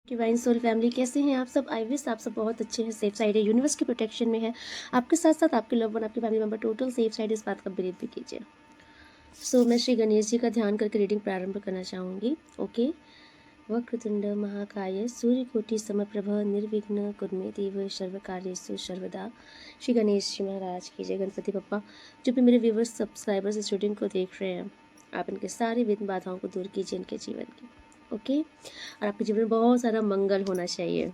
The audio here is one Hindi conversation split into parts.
डिवाइन सोल फैमिली, कैसे हैं आप सब? आई विश आप सब बहुत अच्छे हैं, सेफ साइड है, यूनिवर्स की प्रोटेक्शन में है। आपके साथ साथ आपके लव वन, आपके family member total safe side, इस बात का बिलीव भी कीजिए। मैं श्री गणेश जी का ध्यान करके रीडिंग प्रारंभ करना चाहूँगी। ओके। वक्रतुंड महाकाय सूर्यकोटि समप्रभ निर्विघ्न कुर्मे देव सर्वकार्येषु सर्वदा। श्री गणेश जी महाराज की जय। गणपति बप्पा। जो भी मेरे व्यूवर्स सब्सक्राइबर्स इस रीडिंग को देख रहे हैं, आप इनके सारी विघ्न बाधाओं को दूर कीजिए इनके जीवन की। ओके। और आपके जीवन में बहुत सारा मंगल होना चाहिए।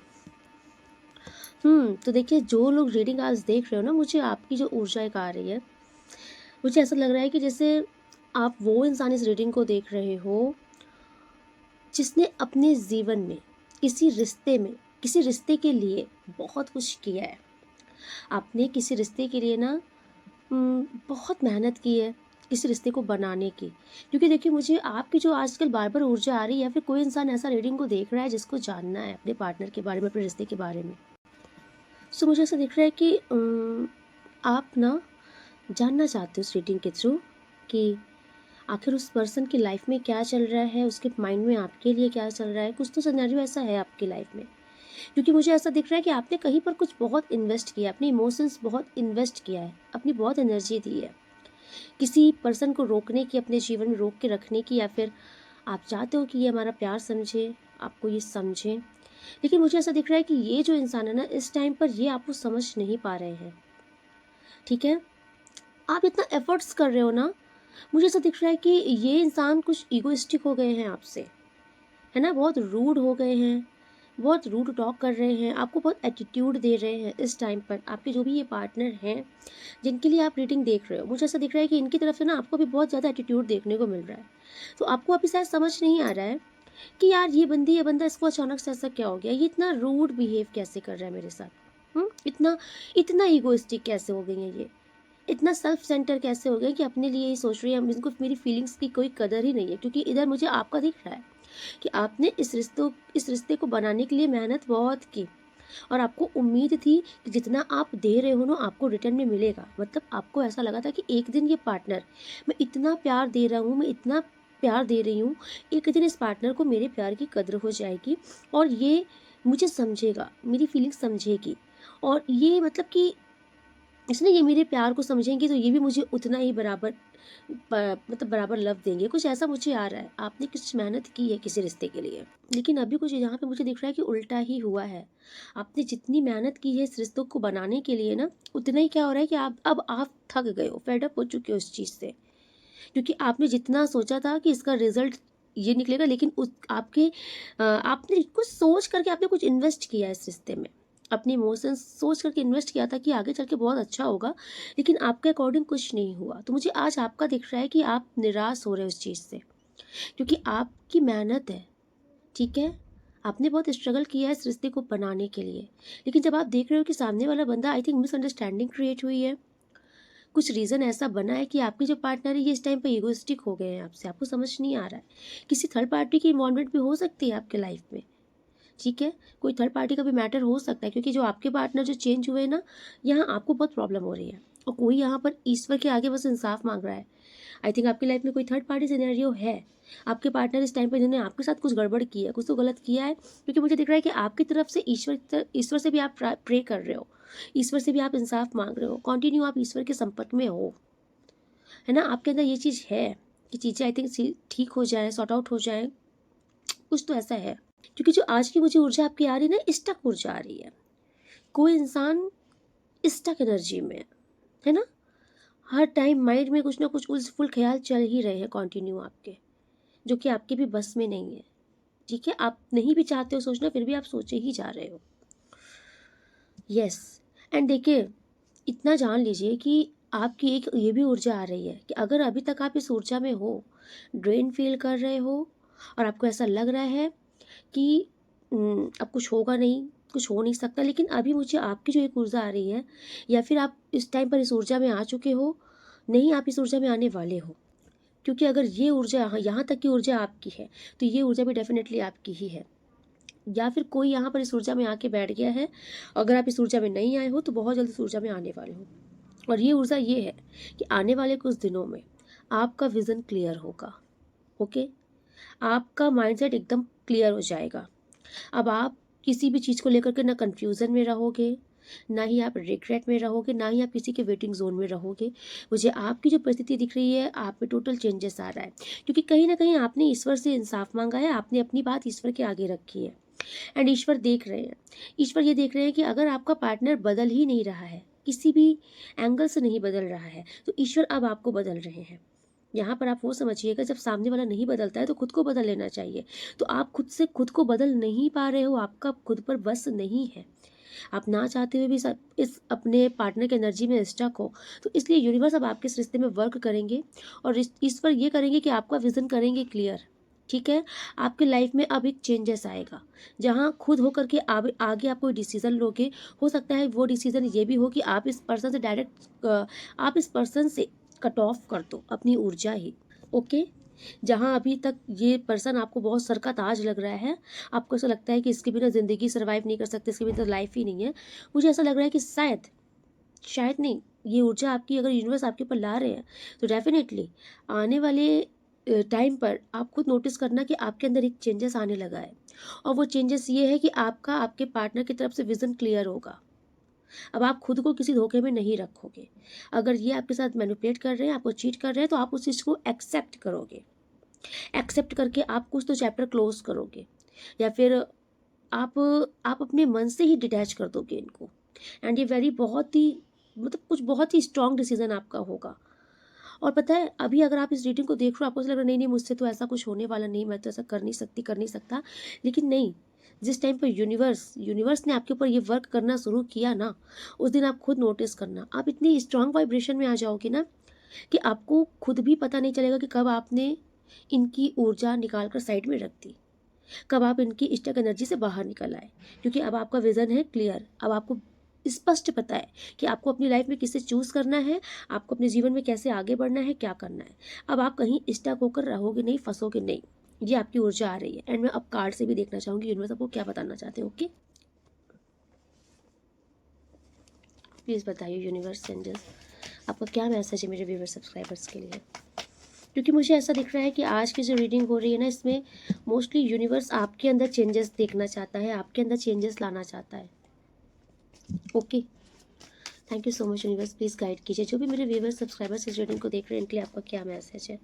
तो देखिए, जो लोग रीडिंग आज देख रहे हो ना, मुझे आपकी जो ऊर्जा एक आ रही है, मुझे ऐसा लग रहा है कि जैसे आप वो इंसान इस रीडिंग को देख रहे हो जिसने अपने जीवन में किसी रिश्ते के लिए बहुत कुछ किया है। आपने किसी रिश्ते के लिए ना बहुत मेहनत की है किसी रिश्ते को बनाने की। क्योंकि देखिए, मुझे आपकी जो आजकल बार बार ऊर्जा आ रही है, फिर कोई इंसान ऐसा रीडिंग को देख रहा है जिसको जानना है अपने पार्टनर के बारे में, अपने रिश्ते के बारे में। मुझे ऐसा दिख रहा है कि आप ना जानना चाहते हो उस रीडिंग के थ्रू कि आखिर उस पर्सन की लाइफ में क्या चल रहा है, उसके माइंड में आपके लिए क्या चल रहा है। कुछ तो सिनेरियो ऐसा है आपकी लाइफ में, क्योंकि मुझे ऐसा दिख रहा है कि आपने कहीं पर कुछ बहुत इन्वेस्ट किया, अपने इमोशंस बहुत इन्वेस्ट किया है, अपनी बहुत एनर्जी दी है किसी पर्सन को रोकने की, अपने जीवन में रोक के रखने की, या फिर आप चाहते हो कि ये हमारा प्यार समझे, आपको ये समझे। लेकिन मुझे ऐसा दिख रहा है कि ये जो इंसान है ना, इस टाइम पर ये आपको समझ नहीं पा रहे हैं। ठीक है, आप इतना एफर्ट्स कर रहे हो ना, मुझे ऐसा दिख रहा है कि ये इंसान कुछ ईगोइस्टिक हो गए हैं आपसे, है ना, बहुत रूड हो गए हैं, बहुत रूड टॉक कर रहे हैं, आपको बहुत एटीट्यूड दे रहे हैं इस टाइम पर। आपके जो भी ये पार्टनर हैं जिनके लिए आप रीडिंग देख रहे हो, मुझे ऐसा दिख रहा है कि इनकी तरफ से ना आपको भी बहुत ज़्यादा एटीट्यूड देखने को मिल रहा है। तो आपको अभी शायद समझ नहीं आ रहा है कि यार ये बंदा, इसको अचानक से ऐसा क्या हो गया, ये इतना रूड बिहेव कैसे कर रहा है मेरे साथ। इतना इतना ईगोइस्टिक कैसे हो गई है ये, इतना सेल्फ सेंटर कैसे हो गए कि अपने लिए ही सोच रही है, इनको मेरी फीलिंग्स की कोई कदर ही नहीं है। क्योंकि इधर मुझे आपका दिख रहा है कि आपने इस रिश्ते को बनाने के लिए मेहनत बहुत की, और आपको उम्मीद थी कि जितना आप दे रहे हो ना, आपको रिटर्न में मिलेगा। मतलब आपको ऐसा लगा था कि एक दिन ये पार्टनर, मैं इतना प्यार दे रहा हूँ, मैं इतना प्यार दे रही हूँ, एक दिन इस पार्टनर को मेरे प्यार की कदर हो जाएगी और ये मुझे समझेगा, मेरी फीलिंग समझेगी, और ये मतलब कि इसलिए ये मेरे प्यार को समझेंगे तो ये भी मुझे उतना ही बराबर मतलब बराबर लव देंगे। कुछ ऐसा मुझे आ रहा है। आपने कुछ मेहनत की है किसी रिश्ते के लिए, लेकिन अभी कुछ यहाँ पे मुझे दिख रहा है कि उल्टा ही हुआ है। आपने जितनी मेहनत की है इस रिश्तों को बनाने के लिए ना, उतना ही क्या हो रहा है कि आप थक गए हो, फेड अप हो चुके हो इस चीज़ से। क्योंकि आपने जितना सोचा था कि इसका रिजल्ट ये निकलेगा, लेकिन आपने कुछ सोच करके आपने कुछ इन्वेस्ट किया इस रिश्ते में, अपने इमोशंस सोच करके इन्वेस्ट किया था कि आगे चल के बहुत अच्छा होगा, लेकिन आपके अकॉर्डिंग कुछ नहीं हुआ। तो मुझे आज आपका दिख रहा है कि आप निराश हो रहे हो उस चीज़ से, क्योंकि आपकी मेहनत है। ठीक है, आपने बहुत स्ट्रगल किया है इस रिश्ते को बनाने के लिए, लेकिन जब आप देख रहे हो कि सामने वाला बंदा, आई थिंक मिसअंडरस्टैंडिंग क्रिएट हुई है, कुछ रीज़न ऐसा बना है कि आपके जो पार्टनर है ये इस टाइम पे ईगोइस्टिक हो गए हैं आपसे, आपको समझ नहीं आ रहा है। किसी थर्ड पार्टी की इन्वॉल्वमेंट भी हो सकती है आपके लाइफ में। ठीक है, कोई थर्ड पार्टी का भी मैटर हो सकता है, क्योंकि जो आपके पार्टनर जो चेंज हुए ना, यहाँ आपको बहुत प्रॉब्लम हो रही है, और कोई यहाँ पर ईश्वर के आगे बस इंसाफ मांग रहा है। आई थिंक आपकी लाइफ में कोई थर्ड पार्टी सिनेरियो है। आपके पार्टनर इस टाइम पे जिन्होंने आपके साथ कुछ गड़बड़ की है, कुछ तो गलत किया है, क्योंकि मुझे दिख रहा है कि आपकी तरफ से ईश्वर से भी आप प्रे कर रहे हो, ईश्वर से भी आप इंसाफ मांग रहे हो, कंटिन्यू आप ईश्वर के संपर्क में हो, है ना। आपके अंदर ये चीज़ है कि चीज़ें आई थिंक ठीक हो जाए, सॉर्ट आउट हो जाए, कुछ तो ऐसा है। क्योंकि जो आज की मुझे ऊर्जा आपकी आ रही है ना, स्टक ऊर्जा आ रही है। कोई इंसान स्टक एनर्जी में है ना, हर टाइम माइंड में कुछ ना कुछ उलझ फुल ख्याल चल ही रहे हैं कंटिन्यू आपके, जो कि आपके भी बस में नहीं है। ठीक है, आप नहीं भी चाहते हो सोचना, फिर भी आप सोचे ही जा रहे हो। यस। एंड देखिए, इतना जान लीजिए कि आपकी एक ये भी ऊर्जा आ रही है कि अगर अभी तक आप इस ऊर्जा में हो, ड्रेन फील कर रहे हो, और आपको ऐसा लग रहा है कि अब कुछ होगा नहीं, कुछ हो नहीं सकता, लेकिन अभी मुझे आपकी जो एक ऊर्जा आ रही है, या फिर आप इस टाइम पर इस ऊर्जा में आ चुके हो, नहीं आप इस ऊर्जा में आने वाले हो। क्योंकि अगर ये ऊर्जा यहाँ तक की ऊर्जा आपकी है, तो ये ऊर्जा भी डेफिनेटली आपकी ही है। या फिर कोई यहाँ पर इस ऊर्जा में आके बैठ गया है, अगर आप इस ऊर्जा में नहीं आए हो तो बहुत जल्द इस ऊर्जा में आने वाले हो। और ये ऊर्जा ये है कि आने वाले कुछ दिनों में आपका विज़न क्लियर होगा। ओके, आपका माइंडसेट एकदम क्लियर हो जाएगा। अब आप किसी भी चीज़ को लेकर के ना कन्फ्यूज़न में रहोगे, ना ही आप रिग्रेट में रहोगे, ना ही आप किसी के वेटिंग ज़ोन में रहोगे। मुझे आपकी जो परिस्थिति दिख रही है, आप में टोटल चेंजेस आ रहा है, क्योंकि कहीं न कहीं आपने ईश्वर से इंसाफ माँगा है, आपने अपनी बात ईश्वर के आगे रखी है एंड ईश्वर देख रहे हैं। ईश्वर ये देख रहे हैं कि अगर आपका पार्टनर बदल ही नहीं रहा है, किसी भी एंगल से नहीं बदल रहा है, तो ईश्वर अब आपको बदल रहे हैं। यहाँ पर आप वो समझिएगा, जब सामने वाला नहीं बदलता है तो खुद को बदल लेना चाहिए। तो आप खुद से खुद को बदल नहीं पा रहे हो, आपका खुद पर बस नहीं है, आप ना चाहते हुए भी सब इस अपने पार्टनर की एनर्जी में स्टक हो। तो इसलिए यूनिवर्स अब आपके इस रिश्ते में वर्क करेंगे और इस पर ये करेंगे कि आपका विज़न करेंगे क्लियर। ठीक है, आपके लाइफ में अब एक चेंजेस आएगा, जहाँ खुद होकर के आगे आप कोई डिसीजन लोगे। हो सकता है वो डिसीजन ये भी हो कि आप इस पर्सन से डायरेक्ट आप इस पर्सन से कट ऑफ कर दो अपनी ऊर्जा ही। ओके, जहाँ अभी तक ये पर्सन आपको बहुत सर का ताज लग रहा है, आपको ऐसा लगता है कि इसके बिना ज़िंदगी सर्वाइव नहीं कर सकते, इसके बिना तो लाइफ ही नहीं है। मुझे ऐसा लग रहा है कि शायद शायद नहीं, ये ऊर्जा आपकी अगर यूनिवर्स आपके ऊपर ला रहे हैं, तो डेफ़िनेटली आने वाले टाइम पर आप खुद नोटिस करना कि आपके अंदर एक चेंजेस आने लगा है। और वो चेंजेस ये है कि आपका आपके पार्टनर की तरफ से विज़न क्लियर होगा। अब आप खुद को किसी धोखे में नहीं रखोगे। अगर ये आपके साथ मैनिपुलेट कर रहे हैं, आपको चीट कर रहे हैं, तो आप उस चीज़ को एक्सेप्ट करोगे। एक्सेप्ट करके आप कुछ तो चैप्टर क्लोज करोगे, या फिर आप आप अपने मन से ही डिटैच कर दोगे इनको। एंड ये वेरी बहुत ही मतलब कुछ बहुत ही स्ट्रॉन्ग डिसीजन आपका होगा। और पता है, अभी अगर आप इस रीडिंग को देख रहे हो, आपको ऐसा लग रहा है नहीं नहीं मुझसे तो ऐसा कुछ होने वाला नहीं, मैं तो ऐसा कर नहीं सकती, कर नहीं सकता। लेकिन नहीं, जिस टाइम पर यूनिवर्स ने आपके ऊपर ये वर्क करना शुरू किया ना, उस दिन आप खुद नोटिस करना, आप इतनी स्ट्रांग वाइब्रेशन में आ जाओगे ना कि आपको खुद भी पता नहीं चलेगा कि कब आपने इनकी ऊर्जा निकाल कर साइड में रख दी, कब आप इनकी स्टक एनर्जी से बाहर निकल आए। क्योंकि अब आपका विज़न है क्लियर, अब आपको स्पष्ट पता है कि आपको अपनी लाइफ में किसे चूज़ करना है, आपको अपने जीवन में कैसे आगे बढ़ना है, क्या करना है। अब आप कहीं स्टक होकर रहोगे नहीं, फंसोगे नहीं। ये आपकी ऊर्जा आ रही है एंड मैं अब कार्ड से भी देखना चाहूँगी यूनिवर्स आपको क्या बताना चाहते हैं। ओके, प्लीज़ बताइए यूनिवर्स एंजल्स, आपका क्या मैसेज है मेरे व्यूअर सब्सक्राइबर्स के लिए। क्योंकि मुझे ऐसा दिख रहा है कि आज की जो रीडिंग हो रही है ना, इसमें मोस्टली यूनिवर्स आपके अंदर चेंजेस देखना चाहता है, आपके अंदर चेंजेस लाना चाहता है। Okay, thank you so much universe, please guide कीजिए जो भी मेरे व्यूअर्स सब्सक्राइबर्स इस रीडिंग को देख रहे हैं, इनके लिए आपका क्या मैसेज है।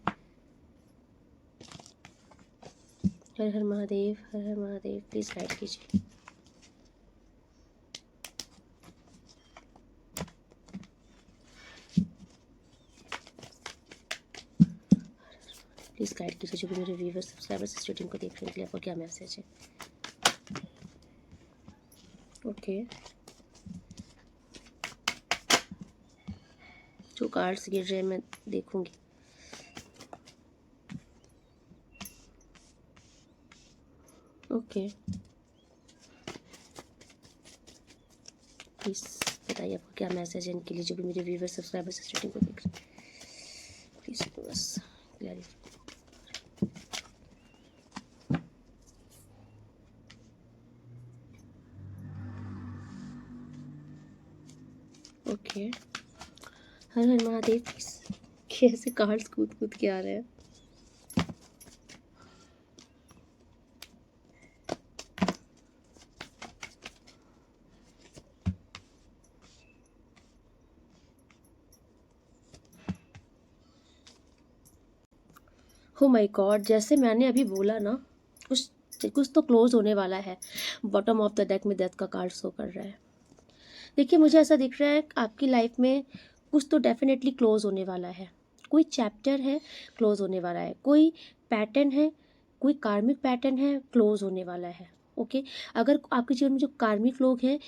हर हर महादेव, हर हर महादेव, प्लीज़ गाइड कीजिए। प्लीज़ गाइड कीजिए जो भी मेरे व्यूअर्स सब्सक्राइबर्स इस रीडिंग को देख रहे हैं, इनके लिए आपका क्या मैसेज है। ओके, जो कार्ड्स गिर रहे हैं मैं देखूंगी। ओके, प्लीज़ बताइए आपका क्या मैसेज है इनके लिए जो भी मेरे व्यूअर्स सब्सक्राइबर्स इस रीडिंग को देख रहे हैं। प्लीज़ बस क्लैरिफाई। ओके, हर हर महादेव, प्लीज़। कैसे कार्ड्स कूद कूद के आ रहे हैं। हो माय गॉड, जैसे मैंने अभी बोला ना, कुछ कुछ तो क्लोज होने वाला है। बॉटम ऑफ द डेक में डेथ का कार्ड शो कर रहा है। देखिए, मुझे ऐसा दिख रहा है आपकी लाइफ में कुछ तो डेफिनेटली क्लोज होने वाला है। कोई चैप्टर है, क्लोज होने वाला है। कोई पैटर्न है, कोई कार्मिक पैटर्न है, क्लोज होने वाला है। ओके, अगर आपके जीवन में जो कार्मिक लोग हैं,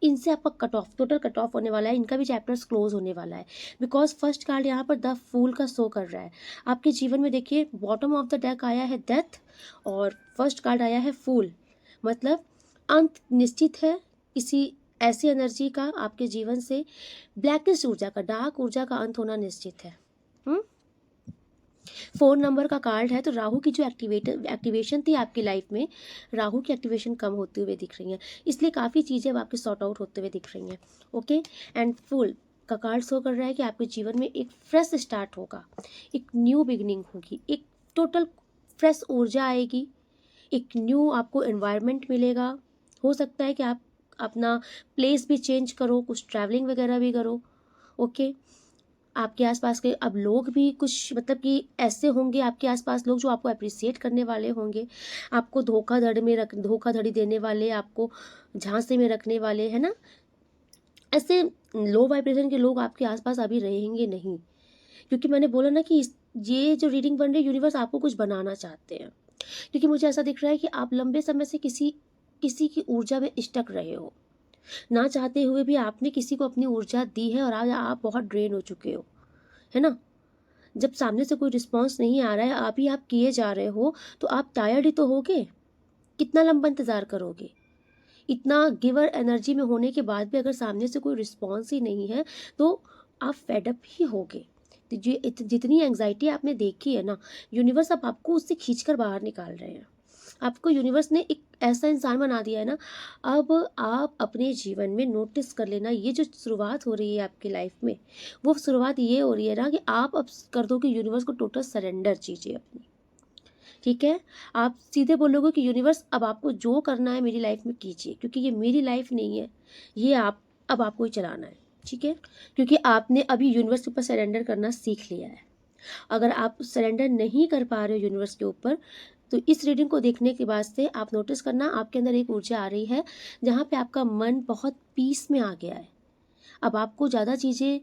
इनसे आपका cut off, total cut off होने वाला है, इनका भी चैप्टर्स क्लोज होने वाला है। बिकॉज फर्स्ट कार्ड यहाँ पर द फूल का शो कर रहा है। आपके जीवन में देखिए, बॉटम ऑफ द डेक आया है डेथ और फर्स्ट कार्ड आया है फूल। मतलब अंत निश्चित है किसी ऐसी एनर्जी का, आपके जीवन से ब्लैकिश ऊर्जा का, डार्क ऊर्जा का अंत होना निश्चित है। 4 नंबर का कार्ड है, तो राहु की जो एक्टिवेशन थी आपकी लाइफ में, राहु की एक्टिवेशन कम होते हुए दिख रही है, इसलिए काफ़ी चीज़ें अब आपके सॉर्ट आउट होते हुए दिख रही हैं। ओके, एंड फुल का कार्ड शो कर रहा है कि आपके जीवन में एक फ्रेश स्टार्ट होगा, एक न्यू बिगिनिंग होगी, एक टोटल फ्रेश ऊर्जा आएगी, एक न्यू आपको एनवायरनमेंट मिलेगा। हो सकता है कि आप अपना प्लेस भी चेंज करो, कुछ ट्रैवलिंग वगैरह भी करो। ओके, आपके आसपास के अब लोग भी कुछ मतलब कि ऐसे होंगे आपके आसपास लोग जो आपको अप्रिसिएट करने वाले होंगे, आपको धोखाधड़ी देने वाले, आपको झांसे में रखने वाले, है ना। ऐसे लो वाइब्रेशन के लोग आपके आसपास अभी रहेंगे नहीं, क्योंकि मैंने बोला ना कि ये जो रीडिंग बन रही है, यूनिवर्स आपको कुछ बनाना चाहते हैं। क्योंकि मुझे ऐसा दिख रहा है कि आप लंबे समय से किसी किसी की ऊर्जा में स्टक रहे हो, ना चाहते हुए भी आपने किसी को अपनी ऊर्जा दी है और आज आप बहुत ड्रेन हो चुके हो, है ना। जब सामने से कोई रिस्पॉन्स नहीं आ रहा है, आप किए जा रहे हो, तो आप टायर्ड ही तो होगे। कितना लंबा इंतज़ार करोगे? इतना गिवर एनर्जी में होने के बाद भी अगर सामने से कोई रिस्पॉन्स ही नहीं है, तो आप फेड अप ही होगे। तो जितनी एंग्जाइटी आपने देखी है ना, यूनिवर्स अब आपको उससे खींच कर बाहर निकाल रहे हैं। आपको यूनिवर्स ने एक ऐसा इंसान बना दिया है ना। अब आप अपने जीवन में नोटिस कर लेना, ये जो शुरुआत हो रही है आपकी लाइफ में, वो शुरुआत ये हो रही है ना कि आप अब कर दो कि यूनिवर्स को टोटल सरेंडर कीजिए अपनी। ठीक है, आप सीधे बोलोगे कि यूनिवर्स अब आपको जो करना है मेरी लाइफ में कीजिए, क्योंकि ये मेरी लाइफ नहीं है, ये आप अब आपको ही चलाना है। ठीक है, क्योंकि आपने अभी यूनिवर्स के ऊपर सरेंडर करना सीख लिया है। अगर आप सरेंडर नहीं कर पा रहे हो यूनिवर्स के ऊपर, तो इस रीडिंग को देखने के बाद से आप नोटिस करना आपके अंदर एक ऊर्जा आ रही है, जहाँ पे आपका मन बहुत पीस में आ गया है। अब आपको ज़्यादा चीज़ें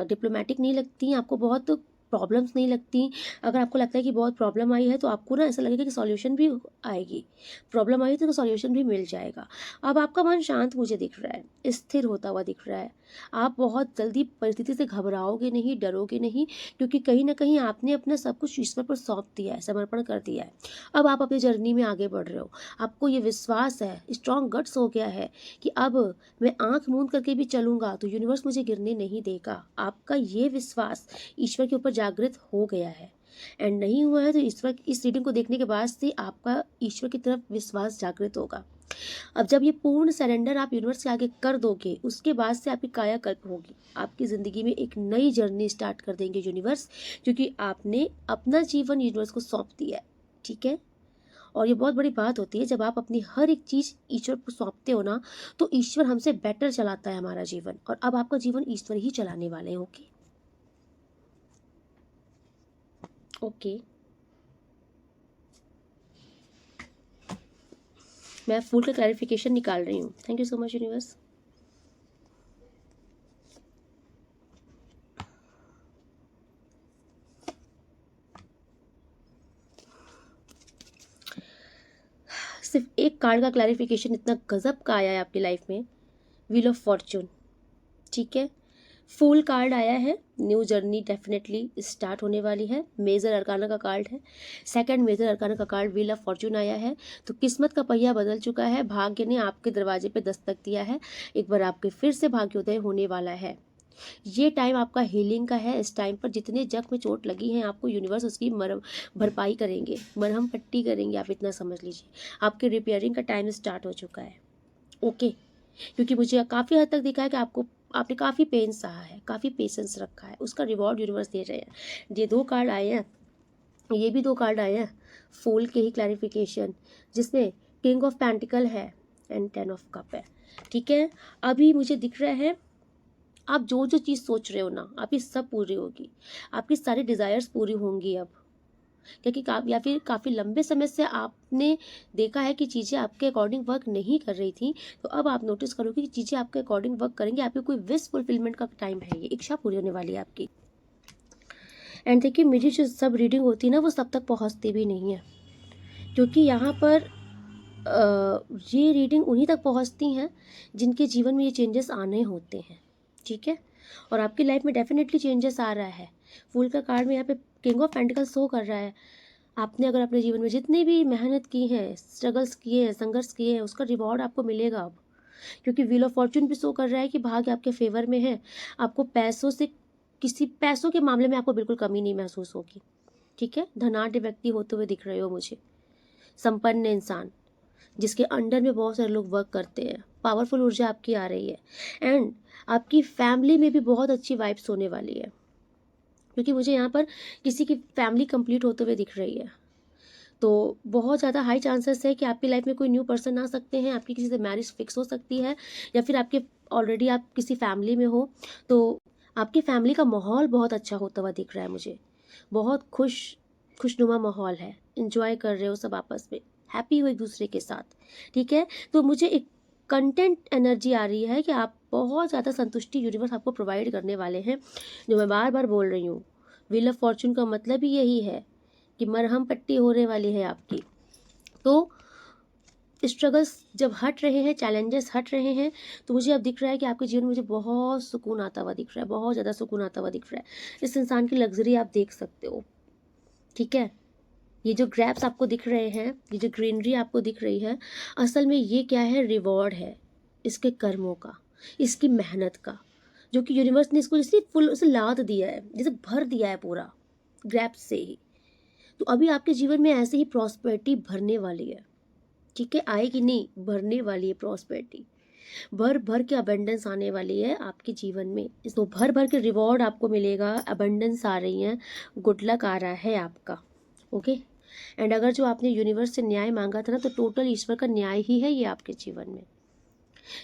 डिप्लोमेटिक नहीं लगती, आपको बहुत प्रॉब्लम्स नहीं लगती। अगर आपको लगता है कि बहुत प्रॉब्लम आई है, तो आपको ना ऐसा लगेगा कि सॉल्यूशन भी आएगी। प्रॉब्लम आई तो सॉल्यूशन भी मिल जाएगा। अब आपका मन शांत मुझे दिख रहा है, स्थिर होता हुआ दिख रहा है। आप बहुत जल्दी परिस्थिति से घबराओगे नहीं, डरोगे नहीं, क्योंकि कहीं ना कहीं आपने अपना सब कुछ ईश्वर पर सौंप दिया है, समर्पण कर दिया है। अब आप अपनी जर्नी में आगे बढ़ रहे हो। आपको ये विश्वास है, स्ट्रॉन्ग गट्स हो गया है कि अब मैं आंख मूंद करके भी चलूंगा तो यूनिवर्स मुझे गिरने नहीं देगा। आपका ये विश्वास ईश्वर के ऊपर जागृत हो गया है। एंड नहीं हुआ है तो ईश्वर इस रीडिंग को देखने के बाद से आपका ईश्वर की तरफ विश्वास जागृत होगा। अब जब ये पूर्ण सरेंडर आप यूनिवर्स के आगे कर दोगे, उसके बाद से आपकी कायाकल्प होगी। आपकी ज़िंदगी में एक नई जर्नी स्टार्ट कर देंगे यूनिवर्स, क्योंकि आपने अपना जीवन यूनिवर्स को सौंप दिया है। ठीक है, और ये बहुत बड़ी बात होती है, जब आप अपनी हर एक चीज़ ईश्वर को सौंपते हो ना, तो ईश्वर हमसे बेटर चलाता है हमारा जीवन, और अब आपका जीवन ईश्वर ही चलाने वाले हैं। ओके ओके, मैं फुल का क्लैरिफिकेशन निकाल रही हूँ। Thank you so much universe. सिर्फ एक कार्ड का क्लैरिफिकेशन इतना गजब का आया है आपकी लाइफ में, व्हील ऑफ फॉर्च्यून। ठीक है, फुल कार्ड आया है, न्यू जर्नी डेफिनेटली स्टार्ट होने वाली है। मेजर अरकाना का कार्ड है, सेकंड मेजर अरकाना का कार्ड व्हील ऑफ फॉर्च्यून आया है। तो किस्मत का पहिया बदल चुका है, भाग्य ने आपके दरवाजे पे दस्तक दिया है। एक बार आपके फिर से भाग्योदय होने वाला है। ये टाइम आपका हीलिंग का है। इस टाइम पर जितने जख्म में चोट लगी हैं, आपको यूनिवर्स उसकी मरहम भरपाई करेंगे, मरहम पट्टी करेंगे। आप इतना समझ लीजिए, आपके रिपेयरिंग का टाइम स्टार्ट हो चुका है। ओके, क्योंकि मुझे काफ़ी हद तक दिखा है कि आपने काफ़ी पेन सहा है, काफ़ी पेशेंस रखा है, उसका रिवॉर्ड यूनिवर्स दे रहे हैं। ये दो कार्ड आए हैं, ये भी दो कार्ड आए हैं, फूल के ही क्लैरिफिकेशन, जिसमें किंग ऑफ पेंटिकल है एंड 10 ऑफ कप है। ठीक है, अभी मुझे दिख रहा है आप जो जो चीज़ सोच रहे हो ना, आपकी सब पूरी होगी, आपकी सारी डिज़ायर्स पूरी होंगी अब। क्योंकि या फिर काफ़ी लंबे समय से आपने देखा है कि चीज़ें आपके अकॉर्डिंग वर्क नहीं कर रही थी, तो अब आप नोटिस करोगे कि चीज़ें आपके अकॉर्डिंग वर्क करेंगे। आपकी कोई विश फुलफिलमेंट का टाइम है, ये इच्छा पूरी होने वाली है आपकी। एंड देखिए, मेरी जो सब रीडिंग होती है ना, वो सब तक पहुँचती भी नहीं है, क्योंकि यहाँ पर ये रीडिंग उन्हीं तक पहुँचती हैं जिनके जीवन में ये चेंजेस आने होते हैं। ठीक है, और आपकी लाइफ में डेफिनेटली चेंजेस आ रहा है। फूल का कार्ड में यहाँ पे किंग ऑफ पेंटिकल्स शो कर रहा है। आपने अगर अपने जीवन में जितनी भी मेहनत की है, स्ट्रगल्स किए हैं, संघर्ष किए हैं, उसका रिवॉर्ड आपको मिलेगा अब। क्योंकि व्हील ऑफ फॉर्च्यून भी शो कर रहा है कि भाग्य आपके फेवर में है। आपको पैसों के मामले में आपको बिल्कुल कमी नहीं महसूस होगी। ठीक है, धनाढ्य व्यक्ति होते हुए दिख रहे हो मुझे, संपन्न इंसान जिसके अंडर में बहुत सारे लोग वर्क करते हैं। पावरफुल ऊर्जा आपकी आ रही है। एंड आपकी फैमिली में भी बहुत अच्छी वाइब्स होने वाली है, क्योंकि मुझे यहाँ पर किसी की फैमिली कंप्लीट होते हुए दिख रही है। तो बहुत ज़्यादा हाई चांसेस है कि आपकी लाइफ में कोई न्यू पर्सन आ सकते हैं, आपकी किसी से मैरिज फिक्स हो सकती है, या फिर आपके ऑलरेडी आप किसी फैमिली में हो, तो आपकी फैमिली का माहौल बहुत अच्छा होता हुआ दिख रहा है मुझे। बहुत खुशनुमा माहौल है, एंजॉय कर रहे हो सब आपस में, हैप्पी हो एक दूसरे के साथ, ठीक है। तो मुझे एक कंटेंट एनर्जी आ रही है कि आप बहुत ज़्यादा संतुष्टि यूनिवर्स आपको प्रोवाइड करने वाले हैं, जो मैं बार बार बोल रही हूँ। व्हील ऑफ फॉर्चून का मतलब ही यही है कि मरहम पट्टी होने वाली है आपकी। तो स्ट्रगल्स जब हट रहे हैं, चैलेंजेस हट रहे हैं, तो मुझे अब दिख रहा है कि आपके जीवन में मुझे बहुत सुकून आता हुआ दिख रहा है, बहुत ज़्यादा सुकून आता हुआ दिख रहा है। इस इंसान की लग्जरी आप देख सकते हो, ठीक है। ये जो ग्रैप्स आपको दिख रहे हैं, ये जो ग्रीनरी आपको दिख रही है, असल में ये क्या है, रिवॉर्ड है इसके कर्मों का, इसकी मेहनत का, जो कि यूनिवर्स ने इसको जैसे फुल उसे लाद दिया है, जैसे भर दिया है पूरा ग्रैप्स से ही। तो अभी आपके जीवन में ऐसे ही प्रॉस्पेरिटी भरने वाली है, ठीक है। आएगी नहीं, भरने वाली है प्रॉस्पेरिटी, भर भर के अबंडेंस आने वाली है आपके जीवन में। तो भर भर के रिवॉर्ड आपको मिलेगा, अबंडेंस आ रही है, गुड लक आ रहा है आपका, ओके। एंड अगर जो आपने यूनिवर्स से न्याय मांगा था ना, तो टोटल ईश्वर का न्याय ही है ये आपके जीवन में,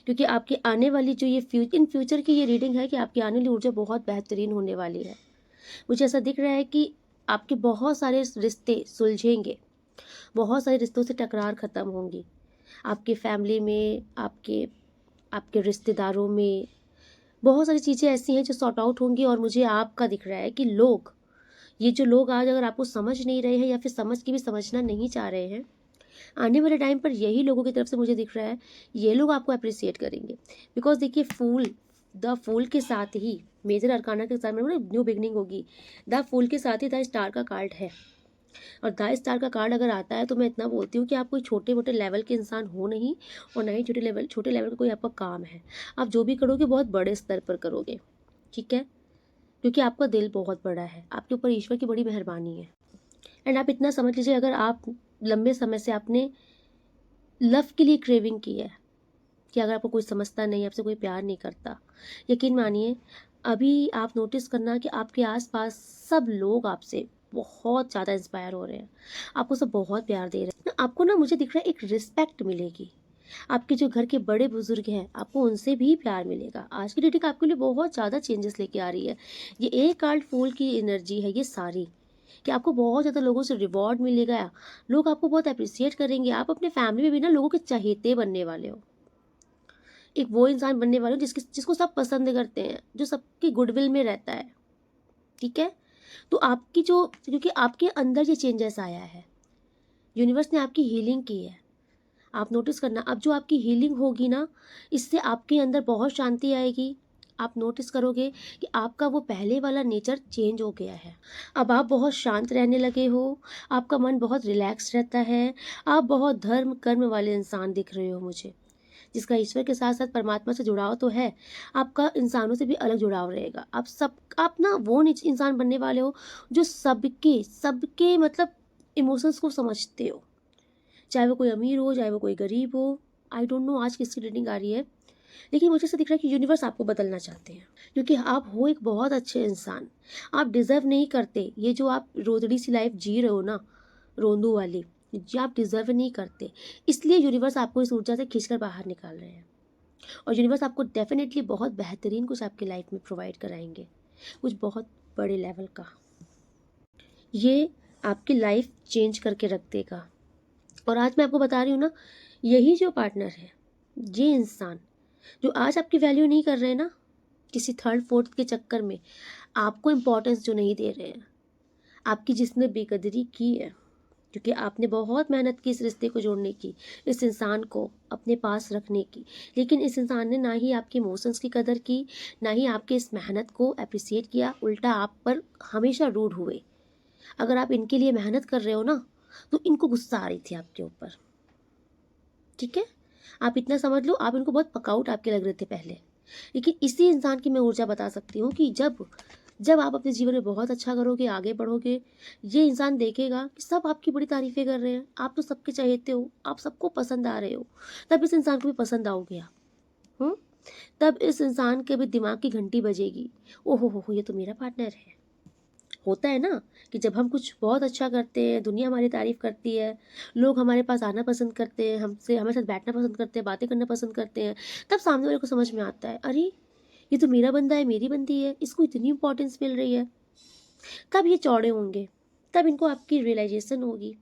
क्योंकि आपकी आने वाली जो ये इन फ्यूचर की ये रीडिंग है कि आपकी आने वाली ऊर्जा बहुत बेहतरीन होने वाली है। मुझे ऐसा दिख रहा है कि आपके बहुत सारे रिश्ते सुलझेंगे, बहुत सारे रिश्तों से टकरार ख़त्म होंगी, आपके फैमिली में, आपके आपके रिश्तेदारों में बहुत सारी चीज़ें ऐसी हैं जो सॉर्ट आउट होंगी। और मुझे आपका दिख रहा है कि लोग, ये जो लोग आज अगर आपको समझ नहीं रहे हैं या फिर समझ के भी समझना नहीं चाह रहे हैं, आने वाले टाइम पर यही लोगों की तरफ से मुझे दिख रहा है, ये लोग आपको अप्रिसिएट करेंगे। बिकॉज देखिए, द फूल के साथ ही मेजर अरकाना के साथ मतलब न्यू बिगनिंग होगी, द फूल के साथ ही द स्टार का कार्ड है। और द स्टार का कार्ड अगर आता है तो मैं इतना बोलती हूँ कि आप कोई छोटे मोटे लेवल के इंसान हो नहीं, और ना ही छोटे लेवल का कोई आपका काम है। आप जो भी करोगे बहुत बड़े स्तर पर करोगे, ठीक है, क्योंकि आपका दिल बहुत बड़ा है, आपके ऊपर ईश्वर की बड़ी मेहरबानी है। एंड आप इतना समझ लीजिए, अगर आप लंबे समय से आपने लव के लिए क्रेविंग की है, कि अगर आपको कोई समझता नहीं, आपसे कोई प्यार नहीं करता, यकीन मानिए अभी आप नोटिस करना कि आपके आसपास सब लोग आपसे बहुत ज़्यादा इंस्पायर हो रहे हैं, आपको सब बहुत प्यार दे रहे हैं। आपको ना मुझे दिख रहा है एक रिस्पेक्ट मिलेगी, आपके जो घर के बड़े बुजुर्ग हैं आपको उनसे भी प्यार मिलेगा। आज की डेटिंग आपके लिए बहुत ज़्यादा चेंजेस लेके आ रही है। ये एक कार्ड फूल की एनर्जी है ये सारी, कि आपको बहुत ज़्यादा लोगों से रिवॉर्ड मिलेगा, लोग आपको बहुत अप्रिसिएट करेंगे। आप अपने फैमिली में भी ना लोगों के चहेते बनने वाले हो, एक वो इंसान बनने वाले हो जिसको सब पसंद करते हैं, जो सबकी गुडविल में रहता है, ठीक है। तो आपकी जो, क्योंकि आपके अंदर ये चेंजेस आया है, यूनिवर्स ने आपकी हीलिंग की है। आप नोटिस करना, अब जो आपकी हीलिंग होगी ना, इससे आपके अंदर बहुत शांति आएगी। आप नोटिस करोगे कि आपका वो पहले वाला नेचर चेंज हो गया है, अब आप बहुत शांत रहने लगे हो, आपका मन बहुत रिलैक्स रहता है, आप बहुत धर्म कर्म वाले इंसान दिख रहे हो मुझे, जिसका ईश्वर के साथ साथ परमात्मा से जुड़ाव तो है, आपका इंसानों से भी अलग जुड़ाव रहेगा। आप ना वो इंसान बनने वाले हो जो सबके सबके मतलब इमोशंस को समझते हो, चाहे वो कोई अमीर हो, चाहे वो कोई गरीब हो। आई डोंट नो आज किसकी रीडिंग आ रही है, लेकिन मुझे ऐसा दिख रहा है कि यूनिवर्स आपको बदलना चाहते हैं, क्योंकि आप हो एक बहुत अच्छे इंसान। आप डिज़र्व नहीं करते ये जो आप रोदड़ी सी लाइफ जी रहे हो ना, रोंदू वाली, ये आप डिज़र्व नहीं करते। इसलिए यूनिवर्स आपको इस ऊर्जा से खींचकर बाहर निकाल रहे हैं, और यूनिवर्स आपको डेफिनेटली बहुत बेहतरीन कुछ आपकी लाइफ में प्रोवाइड कराएंगे, कुछ बहुत बड़े लेवल का। ये आपकी लाइफ चेंज करके रख देगा। और आज मैं आपको बता रही हूँ ना, यही जो पार्टनर है, ये इंसान जो आज आपकी वैल्यू नहीं कर रहे हैं ना, किसी थर्ड फोर्थ के चक्कर में आपको इम्पोर्टेंस जो नहीं दे रहे हैं, आपकी जिसने बेकदरी की है, क्योंकि आपने बहुत मेहनत की इस रिश्ते को जोड़ने की, इस इंसान को अपने पास रखने की, लेकिन इस इंसान ने ना ही आपके इमोशंस की कदर की, ना ही आपके इस मेहनत को अप्रिसिएट किया, उल्टा आप पर हमेशा रूड हुए। अगर आप इनके लिए मेहनत कर रहे हो ना, तो इनको गुस्सा आ रही थी आपके ऊपर, ठीक है। आप इतना समझ लो, आप इनको बहुत पकाउट आपके लग रहे थे पहले, लेकिन इसी इंसान की मैं ऊर्जा बता सकती हूँ कि जब जब आप अपने जीवन में बहुत अच्छा करोगे, आगे बढ़ोगे, ये इंसान देखेगा कि सब आपकी बड़ी तारीफें कर रहे हैं, आप तो सबके चाहते हो, आप सबको पसंद आ रहे हो, तब इस इंसान को भी पसंद आओगे आप। तब इस इंसान के भी दिमाग की घंटी बजेगी, ओहो हो, ये तो मेरा पार्टनर है, होता है ना कि जब हम कुछ बहुत अच्छा करते हैं, दुनिया हमारी तारीफ़ करती है, लोग हमारे पास आना पसंद करते हैं, हमसे हमारे साथ बैठना पसंद करते हैं, बातें करना पसंद करते हैं, तब सामने वाले को समझ में आता है, अरे! ये तो मेरा बंदा है, मेरी बंदी है, इसको इतनी इम्पोर्टेंस मिल रही है। तब ये चौड़े होंगे, तब इनको आपकी रियलाइज़ेशन होगी,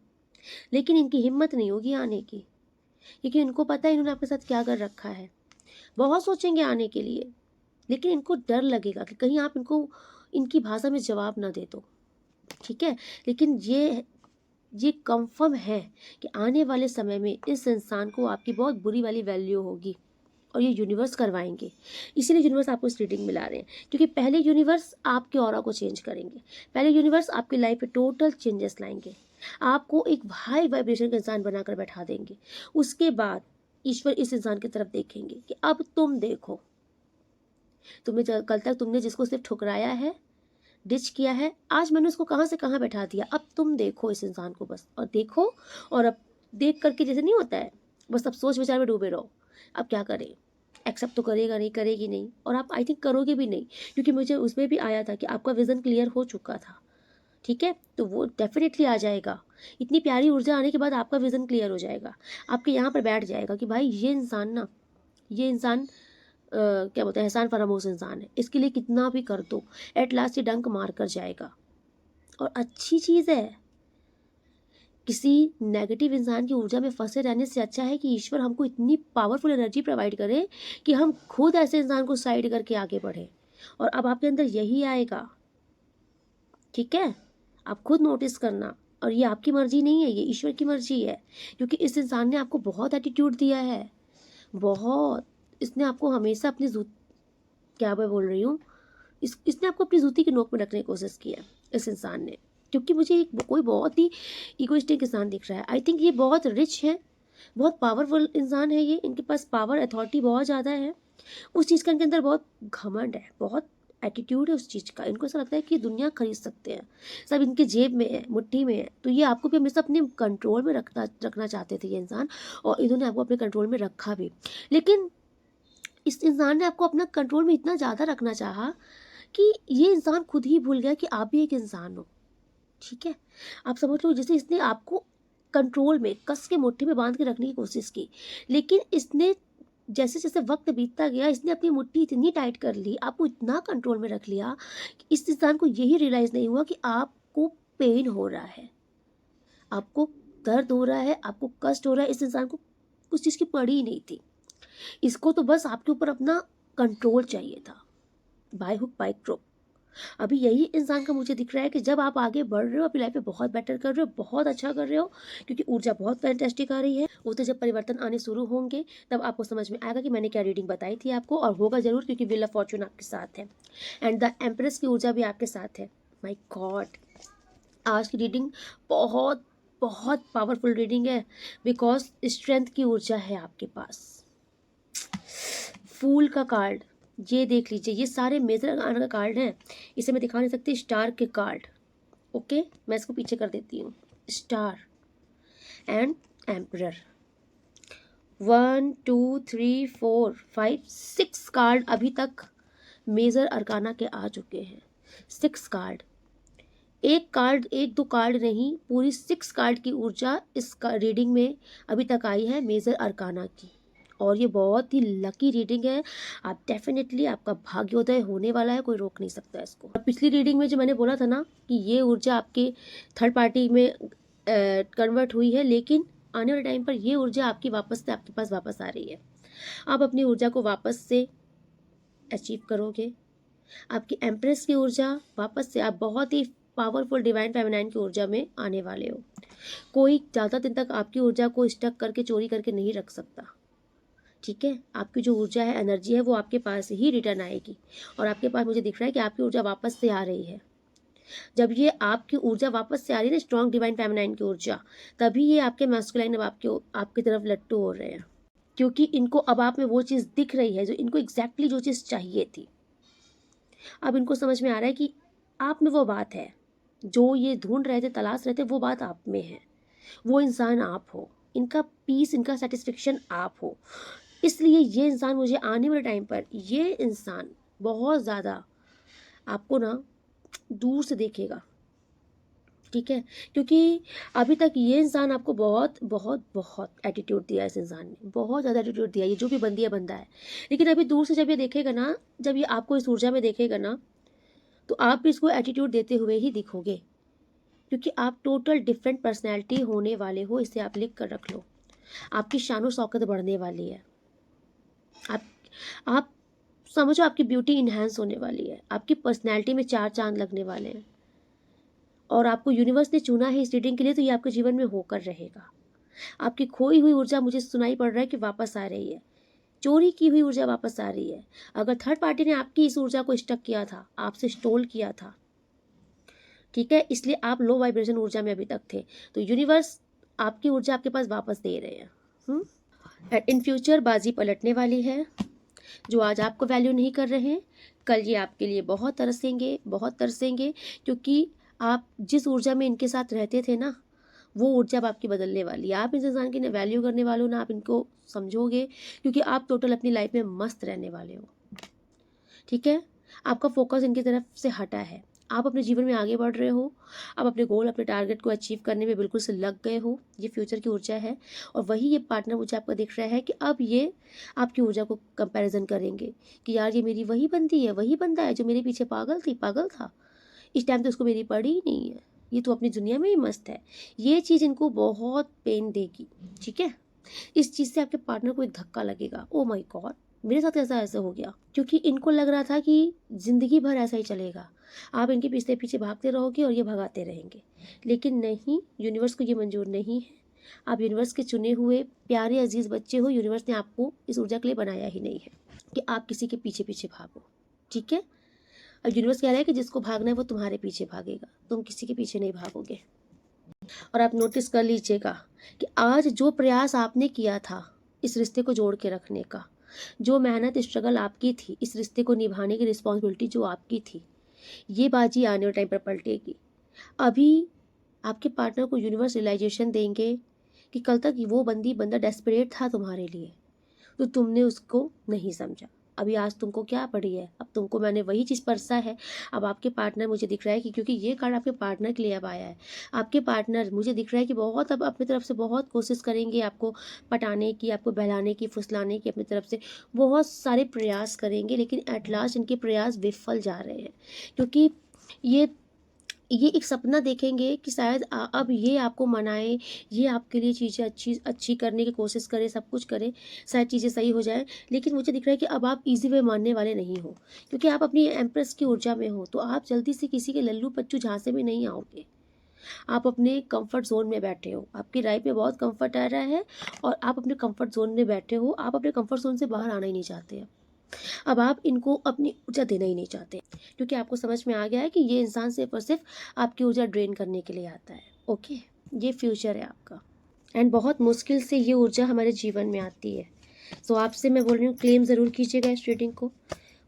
लेकिन इनकी हिम्मत नहीं होगी आने की, क्योंकि इनको पता है इन्होंने आपके साथ क्या कर रखा है। बहुत सोचेंगे आने के लिए, लेकिन इनको डर लगेगा कि कहीं आप इनको इनकी भाषा में जवाब ना दे दो, ठीक है? लेकिन ये कन्फर्म है कि आने वाले समय में इस इंसान को आपकी बहुत बुरी वाली वैल्यू होगी और ये यूनिवर्स करवाएँगे। इसीलिए यूनिवर्स आपको इस रीडिंग में ला रहे हैं, क्योंकि पहले यूनिवर्स आपके ऑरा को चेंज करेंगे। पहले यूनिवर्स आपकी लाइफ में टोटल चेंजेस लाएँगे। आपको एक हाई वाइब्रेशन का इंसान बनाकर बैठा देंगे। उसके बाद ईश्वर इस इंसान की तरफ देखेंगे कि अब तुम देखो, तुमने कल तक तुमने जिसको सिर्फ ठुकराया है, डिच किया है, आज मैंने उसको कहाँ से कहाँ बैठा दिया। अब तुम देखो इस इंसान को बस, और देखो, और अब देख करके जैसे नहीं होता है, बस अब सोच विचार में डूबे रहो। अब क्या करें? एक्सेप्ट तो करेगा नहीं, करेगी नहीं, और आप आई थिंक करोगे भी नहीं, क्योंकि मुझे उसमें भी आया था कि आपका विज़न क्लियर हो चुका था, ठीक है? तो वो डेफ़िनेटली आ जाएगा। इतनी प्यारी ऊर्जा आने के बाद आपका विज़न क्लियर हो जाएगा। आपके यहाँ पर बैठ जाएगा कि भाई ये इंसान क्या बोलते हैं, एहसान फरामोश इंसान है, इसके लिए कितना भी कर दो, एट लास्ट ये डंक मार कर जाएगा। और अच्छी चीज़ है, किसी नेगेटिव इंसान की ऊर्जा में फंसे रहने से अच्छा है कि ईश्वर हमको इतनी पावरफुल एनर्जी प्रोवाइड करे कि हम खुद ऐसे इंसान को साइड करके आगे बढ़े। और अब आपके अंदर यही आएगा, ठीक है? आप खुद नोटिस करना, और ये आपकी मर्जी नहीं है, ये ईश्वर की मर्जी है, क्योंकि इस इंसान ने आपको बहुत एटीट्यूड दिया है, बहुत। इसने आपको हमेशा अपनी क्या मैं बोल रही हूँ, इसने आपको अपनी जूती की नोक में रखने की कोशिश की है, इस इंसान ने। क्योंकि मुझे एक कोई बहुत ही इगोइस्टिक इंसान दिख रहा है। आई थिंक ये बहुत रिच है, बहुत पावरफुल इंसान है ये, इनके पास पावर अथॉरिटी बहुत ज़्यादा है। उस चीज़ का इनके अंदर बहुत घमंड है, बहुत एटीट्यूड है उस चीज़ का। इनको ऐसा लगता है कि दुनिया खरीद सकते हैं, सब इनके जेब में है, मुट्ठी में है। तो ये आपको भी हमेशा अपने कंट्रोल में रखना चाहते थे ये इंसान, और इन्होंने आपको अपने कंट्रोल में रखा भी। लेकिन इस इंसान ने आपको अपना कंट्रोल में इतना ज़्यादा रखना चाहा कि ये इंसान खुद ही भूल गया कि आप भी एक इंसान हो, ठीक है? आप समझ लो, जैसे इसने आपको कंट्रोल में कस के मुट्ठी में बांध के रखने की कोशिश की, लेकिन इसने जैसे-जैसे वक़्त बीतता गया, इसने अपनी मुट्ठी इतनी टाइट कर ली, आपको इतना कंट्रोल में रख लिया कि इस इंसान को यही रियलाइज़ नहीं हुआ कि आपको पेन हो रहा है, आपको दर्द हो रहा है, आपको कष्ट हो रहा है। इस इंसान को उस चीज़ की पड़ी ही नहीं थी। इसको तो बस आपके ऊपर अपना कंट्रोल चाहिए था, बाय हुक बाय क्रोक। अभी यही इंसान का मुझे दिख रहा है कि जब आप आगे बढ़ रहे हो, अपनी लाइफ में बहुत बेटर कर रहे हो, बहुत अच्छा कर रहे हो, क्योंकि ऊर्जा बहुत फैंटास्टिक आ रही है, वो तो जब परिवर्तन आने शुरू होंगे तब आपको समझ में आएगा कि मैंने क्या रीडिंग बताई थी आपको, और होगा ज़रूर, क्योंकि व्हील ऑफ फॉर्चून आपके साथ है एंड द एम्प्रेस की ऊर्जा भी आपके साथ है। माय गॉड, आज की रीडिंग बहुत बहुत पावरफुल रीडिंग है, बिकॉज स्ट्रेंथ की ऊर्जा है आपके पास। फूल का कार्ड, ये देख लीजिए, ये सारे मेजर आर्काना का कार्ड हैं, इसे मैं दिखा नहीं सकती। स्टार के कार्ड, ओके, मैं इसको पीछे कर देती हूँ। स्टार एंड एम्परर, 1 2 3 4 5 6 कार्ड अभी तक मेजर अरकाना के आ चुके हैं। 6 कार्ड, एक कार्ड, एक दो कार्ड नहीं, पूरी 6 कार्ड की ऊर्जा इस रीडिंग में अभी तक आई है मेजर अरकाना की, और ये बहुत ही लकी रीडिंग है। आप डेफिनेटली, आपका भाग्योदय होने वाला है, कोई रोक नहीं सकता इसको। और पिछली रीडिंग में जो मैंने बोला था ना कि ये ऊर्जा आपके थर्ड पार्टी में कन्वर्ट हुई है, लेकिन आने वाले टाइम पर ये ऊर्जा आपकी वापस से आपके पास वापस आ रही है। आप अपनी ऊर्जा को वापस से अचीव करोगे, आपकी एम्प्रेस की ऊर्जा वापस से, आप बहुत ही पावरफुल डिवाइन फेमिनाइन की ऊर्जा में आने वाले हो। कोई ज़्यादा दिन तक आपकी ऊर्जा को स्टक करके, चोरी करके नहीं रख सकता, ठीक है? आपकी जो ऊर्जा है, एनर्जी है, वो आपके पास ही रिटर्न आएगी, और आपके पास मुझे दिख रहा है कि आपकी ऊर्जा वापस से आ रही है। जब ये आपकी ऊर्जा वापस से आ रही है ना, स्ट्रॉन्ग डिवाइन फेमिनाइन की ऊर्जा, तभी ये आपके मैस्कुलाइन अब आपकी तरफ लट्टू हो रहे हैं, क्योंकि इनको अब आप में वो चीज़ दिख रही है जो इनको एग्जैक्टली जो चीज़ चाहिए थी। अब इनको समझ में आ रहा है कि आप में वो बात है जो ये ढूंढ रहे थे, तलाश रहे थे, वो बात आप में है, वो इंसान आप हो, इनका पीस, इनका सेटिस्फेक्शन आप हो। इसलिए ये इंसान मुझे आने वाले टाइम पर, ये इंसान बहुत ज़्यादा आपको ना दूर से देखेगा, ठीक है? क्योंकि अभी तक ये इंसान आपको बहुत बहुत बहुत एटीट्यूड दिया है, इस इंसान ने बहुत ज़्यादा एटीट्यूड दिया है, ये जो भी बंदी है बंदा है। लेकिन अभी दूर से जब ये देखेगा ना, जब ये आपको इस ऊर्जा में देखेगा ना, तो आप भी इसको एटीट्यूड देते हुए ही दिखोगे, क्योंकि आप टोटल डिफरेंट पर्सनैलिटी होने वाले हो। इसे आप लिख कर रख लो। आपकी शान शौकत बढ़ने वाली है। आप आप समझो, आपकी ब्यूटी इन्हांस होने वाली है, आपकी पर्सनैलिटी में 4 चाँद लगने वाले हैं, और आपको यूनिवर्स ने चुना है इस रीडिंग के लिए, तो ये आपके जीवन में होकर रहेगा। आपकी खोई हुई ऊर्जा मुझे सुनाई पड़ रहा है कि वापस आ रही है। चोरी की हुई ऊर्जा वापस आ रही है। अगर थर्ड पार्टी ने आपकी इस ऊर्जा को स्टक किया था, आपसे स्टोल किया था, ठीक है, इसलिए आप लो वाइब्रेशन ऊर्जा में अभी तक थे, तो यूनिवर्स आपकी ऊर्जा आपके पास वापस दे रहे हैं। एंड इन फ्यूचर बाजी पलटने वाली है। जो आज आपको वैल्यू नहीं कर रहे हैं, कल ये आपके लिए बहुत तरसेंगे, बहुत तरसेंगे, क्योंकि आप जिस ऊर्जा में इनके साथ रहते थे ना, वो ऊर्जा अब आपकी बदलने वाली है। आप इस इंसान की ना वैल्यू करने वाले हो, ना आप इनको समझोगे, क्योंकि आप टोटल अपनी लाइफ में मस्त रहने वाले हो। ठीक है? आपका फोकस इनकी तरफ से हटा है। आप अपने जीवन में आगे बढ़ रहे हो। आप अपने गोल, अपने टारगेट को अचीव करने में बिल्कुल से लग गए हो। ये फ्यूचर की ऊर्जा है, और वही ये पार्टनर मुझे आपका दिख रहा है कि अब ये आपकी ऊर्जा को कंपैरिजन करेंगे कि यार ये मेरी वही बंदी है, वही बंदा है जो मेरे पीछे पागल था। इस टाइम तो उसको मेरी पड़ी ही नहीं है। ये तो अपनी दुनिया में ही मस्त है। ये चीज़ इनको बहुत पेन देगी। ठीक है? इस चीज़ से आपके पार्टनर को एक धक्का लगेगा। Oh my God! मेरे साथ ऐसा हो गया, क्योंकि इनको लग रहा था कि ज़िंदगी भर ऐसा ही चलेगा। आप इनके पीछे पीछे भागते रहोगे और ये भगाते रहेंगे। लेकिन नहीं, यूनिवर्स को ये मंजूर नहीं है। आप यूनिवर्स के चुने हुए प्यारे अजीज़ बच्चे हो। यूनिवर्स ने आपको इस ऊर्जा के लिए बनाया ही नहीं है कि आप किसी के पीछे पीछे भागो। ठीक है? अब यूनिवर्स कह रहा है कि जिसको भागना है वो तुम्हारे पीछे भागेगा, तुम किसी के पीछे नहीं भागोगे। और आप नोटिस कर लीजिएगा कि आज जो प्रयास आपने किया था इस रिश्ते को जोड़ के रखने का, जो मेहनत स्ट्रगल आपकी थी, इस रिश्ते को निभाने की रिस्पॉन्सिबिलिटी जो आपकी थी, ये बाजी आने वाले टाइम पर पलटेगी। अभी आपके पार्टनर को यूनिवर्स रियलाइजेशन देंगे कि कल तक वो बंदा डेस्परेट था तुम्हारे लिए, तो तुमने उसको नहीं समझा। अभी आज तुमको क्या पड़ी है, अब तुमको मैंने वही चीज़ परसा है। अब आपके पार्टनर मुझे दिख रहा है कि क्योंकि ये कार्ड आपके पार्टनर के लिए अब आया है, आपके पार्टनर मुझे दिख रहा है कि बहुत अब अपनी तरफ से बहुत कोशिश करेंगे आपको पटाने की, आपको बहलाने की, फुसलाने की, अपनी तरफ से बहुत सारे प्रयास करेंगे, लेकिन एट लास्ट इनके प्रयास विफल जा रहे हैं, क्योंकि ये ये एक सपना देखेंगे कि शायद अब ये आपको मनाए, ये आपके लिए चीज़ें अच्छी अच्छी करने की कोशिश करे, सब कुछ करे, शायद चीज़ें सही हो जाए। लेकिन मुझे दिख रहा है कि अब आप ईज़ी वे मानने वाले नहीं हो, क्योंकि आप अपनी एम्प्रेस की ऊर्जा में हो, तो आप जल्दी से किसी के लल्लू-पच्चू झांसे में नहीं आओगे। आप अपने कम्फर्ट ज़ोन में बैठे हो, आपकी लाइफ में बहुत कम्फर्ट आ रहा है, और आप अपने कम्फर्ट ज़ोन में बैठे हो, आप अपने कम्फर्ट ज़ोन से बाहर आना ही नहीं चाहते हैं। अब आप इनको अपनी ऊर्जा देना ही नहीं चाहते, क्योंकि आपको समझ में आ गया है कि ये इंसान सिर्फ और सिर्फ आपकी ऊर्जा ड्रेन करने के लिए आता है। ओके, ये फ्यूचर है आपका, एंड बहुत मुश्किल से ये ऊर्जा हमारे जीवन में आती है। सो आपसे मैं बोल रही हूँ, क्लेम ज़रूर कीजिएगा इस रीडिंग को,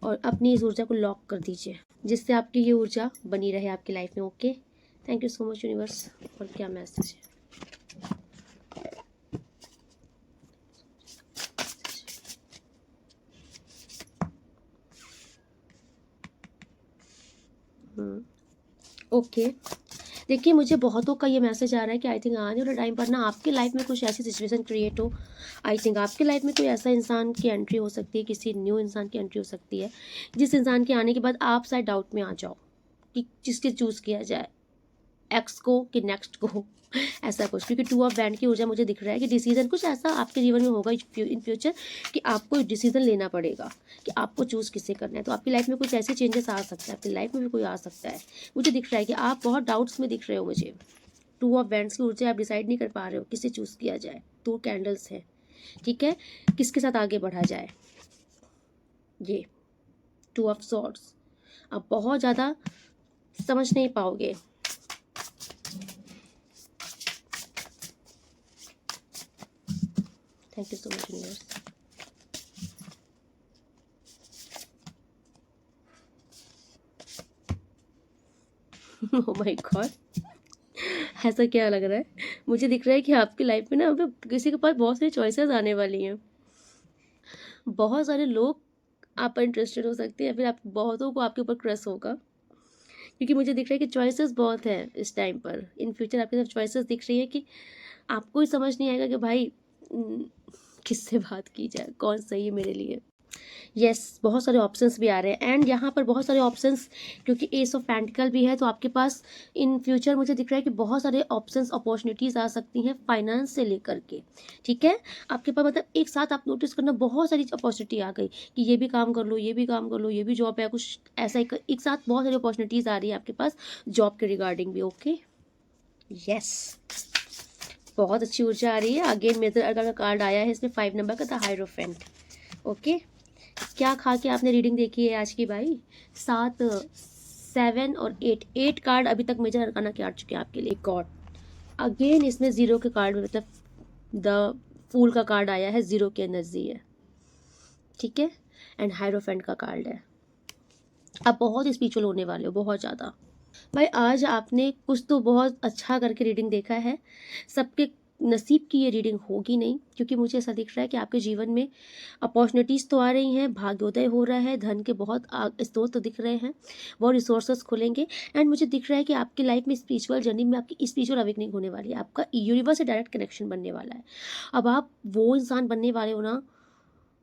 और अपनी इस ऊर्जा को लॉक कर दीजिए, जिससे आपकी ये ऊर्जा बनी रहे आपकी लाइफ में। Okay, thank you so much universe. और क्या मैसेज है? ओके, देखिए मुझे बहुतों का ये मैसेज आ रहा है कि आई थिंक आने वाले टाइम पर ना आपकी लाइफ में कुछ ऐसी सिचुएशन क्रिएट हो। आई थिंक आपकी लाइफ में कोई ऐसा इंसान की एंट्री हो सकती है, किसी न्यू इंसान की एंट्री हो सकती है, जिस इंसान के आने के बाद आप शायद डाउट में आ जाओ कि किसके चूज़ किया जाए, एक्स को कि नेक्स्ट को। ऐसा कुछ, क्योंकि टू ऑफ बैंड की ऊर्जा मुझे दिख रहा है कि डिसीजन कुछ ऐसा आपके जीवन में होगा इन फ्यूचर कि आपको डिसीजन लेना पड़ेगा कि आपको चूज़ किसे करना है। तो आपकी लाइफ में कुछ ऐसे चेंजेस आ सकता है, आपकी लाइफ में भी कोई आ सकता है। मुझे दिख रहा है कि आप बहुत डाउट्स में दिख रहे हो मुझे। टू ऑफ बैंड्स की ऊर्जा, आप डिसाइड नहीं कर पा रहे हो किसे चूज़ किया जाए। 2 कैंडल्स हैं, ठीक है, किसके साथ आगे बढ़ा जाए। ये 2 ऑफ सॉर्ड्स, आप बहुत ज़्यादा समझ नहीं पाओगे। Thank you so much universe. Oh my God, ऐसा क्या लग रहा है? मुझे दिख रहा है कि आपकी लाइफ में ना अभी किसी के पास बहुत सारी चॉइसेस आने वाली हैं। बहुत सारे लोग आप पर इंटरेस्टेड हो सकते हैं, या फिर आप बहुतों को आपके ऊपर क्रश होगा, क्योंकि मुझे दिख रहा है कि चॉइसेस बहुत हैं इस टाइम पर। इन फ्यूचर आपके तरफ चॉइसेस दिख रही है कि आपको ही समझ नहीं आएगा कि भाई किससे बात की जाए, कौन सही है मेरे लिए। यस, बहुत सारे ऑप्शंस भी आ रहे हैं एंड यहाँ पर बहुत सारे ऑप्शंस, क्योंकि एस ऑफ पेंटिकल भी है, तो आपके पास इन फ्यूचर मुझे दिख रहा है कि बहुत सारे ऑप्शंस, अपॉर्चुनिटीज़ आ सकती हैं फाइनेंस से लेकर के। ठीक है, आपके पास मतलब एक साथ आप नोटिस करना बहुत सारी अपॉर्चुनिटी आ गई कि ये भी काम कर लो, ये भी काम कर लो, ये भी जॉब है, कुछ ऐसा एक साथ बहुत सारी अपॉर्चुनिटीज़ आ रही है आपके पास जॉब के रिगार्डिंग भी। ओके, यस, बहुत अच्छी ऊर्जा आ रही है। अगेन मेजर अर्का का कार्ड आया है, इसमें 5 नंबर का था, हायरोफेंट। ओके, क्या खा के आपने रीडिंग देखी है आज की भाई? 7, 7 और 8 कार्ड अभी तक मेजर अरकाना के आ चुके हैं आपके लिए। गॉड, अगेन इसमें 0 के कार्ड, मतलब द फूल का कार्ड आया है, 0 की एनर्जी है। ठीक है, एंड हायरोफेंट का कार्ड है। आप बहुत स्पिरिचुअल होने वाले हो, बहुत ज़्यादा भाई। आज आपने कुछ तो बहुत अच्छा करके रीडिंग देखा है। सबके नसीब की ये रीडिंग होगी नहीं, क्योंकि मुझे ऐसा दिख रहा है कि आपके जीवन में अपॉर्चुनिटीज़ तो आ रही हैं, भाग्योदय हो रहा है, धन के बहुत स्रोत तो दिख रहे हैं, बहुत रिसोर्सेज खुलेंगे। एंड मुझे दिख रहा है कि आपकी लाइफ में स्पिरिचुअल जर्नी में आपकी स्पिरिचुअल अवेकनिंग होने वाली है, आपका यूनिवर्स से डायरेक्ट कनेक्शन बनने वाला है। अब आप वो इंसान बनने वाले हो ना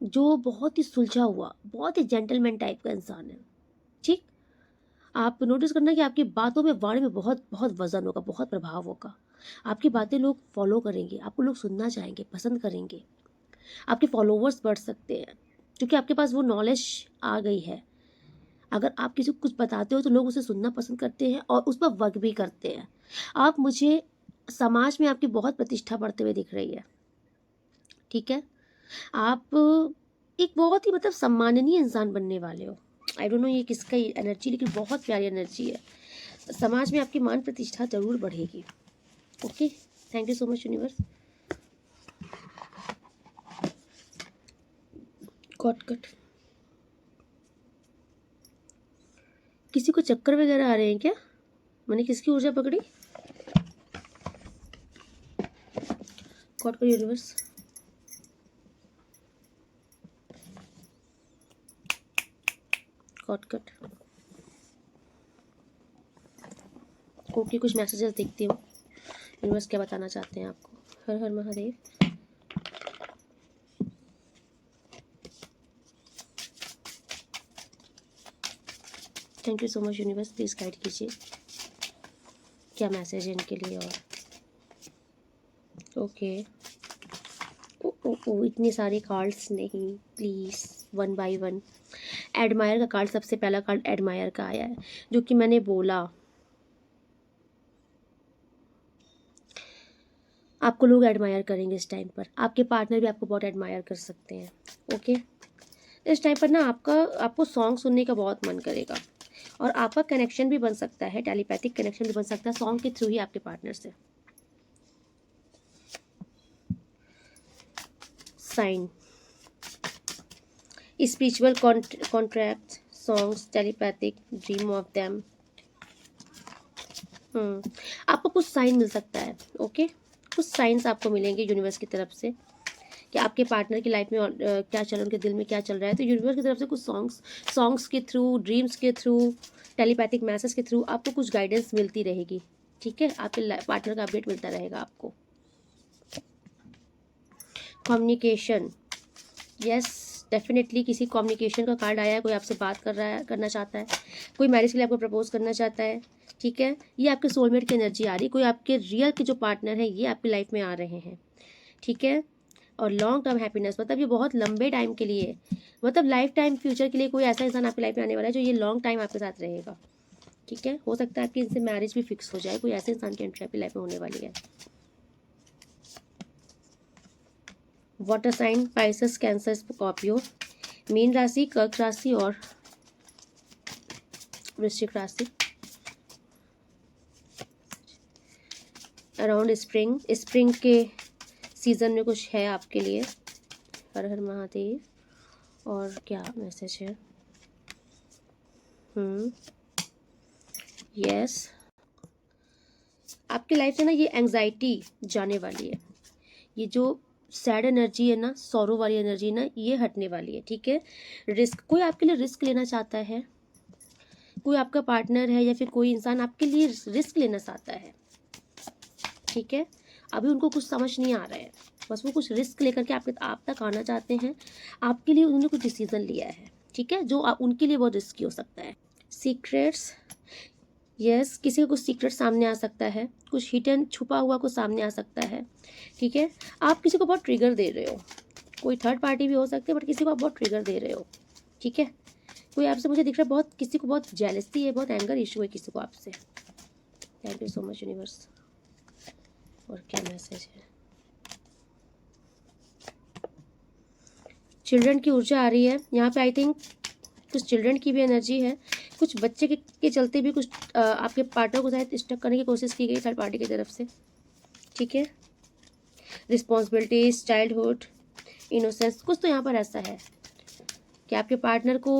जो बहुत ही सुलझा हुआ, बहुत ही जेंटलमैन टाइप का इंसान है। ठीक, आप नोटिस करना कि आपकी बातों में, वाणी में बहुत बहुत वजन होगा, बहुत प्रभाव होगा। आपकी बातें लोग फॉलो करेंगे, आपको लोग सुनना चाहेंगे, पसंद करेंगे, आपके फॉलोवर्स बढ़ सकते हैं, क्योंकि आपके पास वो नॉलेज आ गई है। अगर आप किसी को कुछ बताते हो तो लोग उसे सुनना पसंद करते हैं और उस पर वर्क भी करते हैं। आप, मुझे समाज में आपकी बहुत प्रतिष्ठा बढ़ते हुए दिख रही है। ठीक है, आप एक बहुत ही मतलब सम्माननीय इंसान बनने वाले हो। आई डोंट नो ये किसका एनर्जी, लेकिन बहुत प्यारी एनर्जी है। समाज में आपकी मान प्रतिष्ठा जरूर बढ़ेगी। Okay, thank you so much universe. Cut cut, किसी को चक्कर वगैरह आ रहे हैं क्या? मैंने किसकी ऊर्जा पकड़ी? कट कर यूनिवर्स। कट कट, ओके, कुछ मैसेजेस देखती हूँ यूनिवर्स क्या बताना चाहते हैं आपको। हर हर Mahadev. Thank you so much universe, please guide कीजिए क्या मैसेज है इनके लिए। और ओके, ओ ओ ओ, इतनी सारी कार्ड्स नहीं, please one by one. Admire का कार्ड, सबसे पहला कार्ड एडमायर का आया है, जो कि मैंने बोला आपको लोग एडमायर करेंगे इस टाइम पर। आपके पार्टनर भी आपको बहुत एडमायर कर सकते हैं। ओके, इस टाइम पर ना आपको सॉन्ग सुनने का बहुत मन करेगा और आपका कनेक्शन भी बन सकता है, टेलीपैथिक कनेक्शन भी बन सकता है सॉन्ग के थ्रू ही आपके पार्टनर से। Sign, spiritual contract, songs, telepathic, dream of them. आपको कुछ साइन मिल सकता है। ओके, कुछ साइंस आपको मिलेंगे यूनिवर्स की तरफ से कि आपके पार्टनर की लाइफ में क्या चल रहा है, उनके दिल में क्या चल रहा है। तो यूनिवर्स की तरफ से कुछ सॉन्ग्स के थ्रू, ड्रीम्स के थ्रू, टेलीपैथिक मैसेज के थ्रू आपको कुछ गाइडेंस मिलती रहेगी। ठीक है, आपके पार्टनर का अपडेट मिलता रहेगा आपको। कम्युनिकेशन, यस, डेफिनेटली किसी कम्युनिकेशन का कार्ड आया है, कोई आपसे बात करना चाहता है, कोई मैरिज के लिए आपको प्रपोज करना चाहता है। ठीक है, ये आपके सोलमेट की एनर्जी आ रही है, कोई आपके रियल के जो पार्टनर है ये आपकी लाइफ में आ रहे हैं। ठीक है, और लॉन्ग टर्म हैप्पीनेस, मतलब ये बहुत लंबे टाइम के लिए, मतलब लाइफ टाइम फ्यूचर के लिए कोई ऐसा इंसान आपकी लाइफ में आने वाला है जो ये लॉन्ग टाइम आपके साथ रहेगा। ठीक है, हो सकता है आपकी इनसे मैरिज भी फिक्स हो जाए, कोई ऐसे इंसान की एंट्री आपकी लाइफ में होने वाली है। Water sign, Pisces, Cancer, Scorpio, मीन राशि, कर्क राशि और वृश्चिक राशि। अराउंड स्प्रिंग के सीजन में कुछ है आपके लिए। हर हर महादेव। और क्या मैसेज है? यस, आपकी लाइफ से ना ये एंजाइटी जाने वाली है, ये जो सैड एनर्जी है ना, सॉरो वाली एनर्जी ना, ये हटने वाली है। ठीक है, रिस्क, कोई आपके लिए रिस्क लेना चाहता है, कोई आपका पार्टनर है या फिर कोई इंसान आपके लिए रिस्क लेना चाहता है, ठीक है। अभी उनको कुछ समझ नहीं आ रहा है, बस वो कुछ रिस्क लेकर के आप तक आना चाहते हैं। आपके लिए उन्होंने कुछ डिसीजन लिया है, ठीक है, जो उनके लिए बहुत रिस्की हो सकता है। सीक्रेट्स, यस, किसी का कुछ सीक्रेट सामने आ सकता है, कुछ हिडन छुपा हुआ कुछ सामने आ सकता है, ठीक है। आप किसी को बहुत ट्रिगर दे रहे हो, कोई थर्ड पार्टी भी हो सकती है, बट किसी को आप बहुत ट्रिगर दे रहे हो, ठीक है। कोई आपसे मुझे दिख रहा है बहुत, किसी को बहुत जेलसी है, बहुत एंगर इशू है किसी को आपसे। Thank you so much universe. और क्या मैसेज है? चिल्ड्रन की ऊर्जा आ रही है यहाँ पे। आई थिंक कुछ चिल्ड्रन की भी एनर्जी है, कुछ बच्चे के चलते भी कुछ आपके पार्टनर को शायद स्टक करने की कोशिश की गई थर्ड पार्टी की तरफ से, ठीक है। रिस्पॉन्सिबिलिटीज, चाइल्डहुड, इनोसेंस, कुछ तो यहाँ पर ऐसा है कि आपके पार्टनर को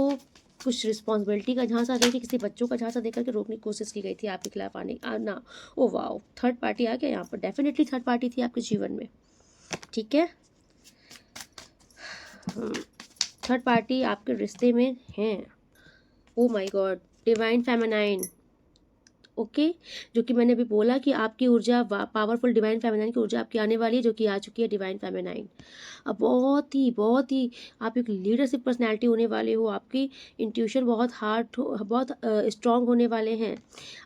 कुछ रिस्पॉन्सिबिलिटी का झांसा देकर, किसी बच्चों का झांसा देकर के रोकने की कोशिश की गई थी आपके खिलाफ आने ना। ओ वाओ, थर्ड पार्टी आ गया यहाँ पर। डेफिनेटली थर्ड पार्टी थी आपके जीवन में, ठीक है। थर्ड पार्टी आपके रिश्ते में है। Oh my God, divine feminine, okay. जो कि मैंने अभी बोला कि आपकी ऊर्जा पावरफुल डिवाइन फेमिनाइन की ऊर्जा आपकी आने वाली है, जो कि आ चुकी है डिवाइन फेमिनाइन। अब बहुत ही आप एक लीडरशिप पर्सनैलिटी होने वाले हो। आपकी इंट्यूशन बहुत स्ट्रांग होने वाले हैं।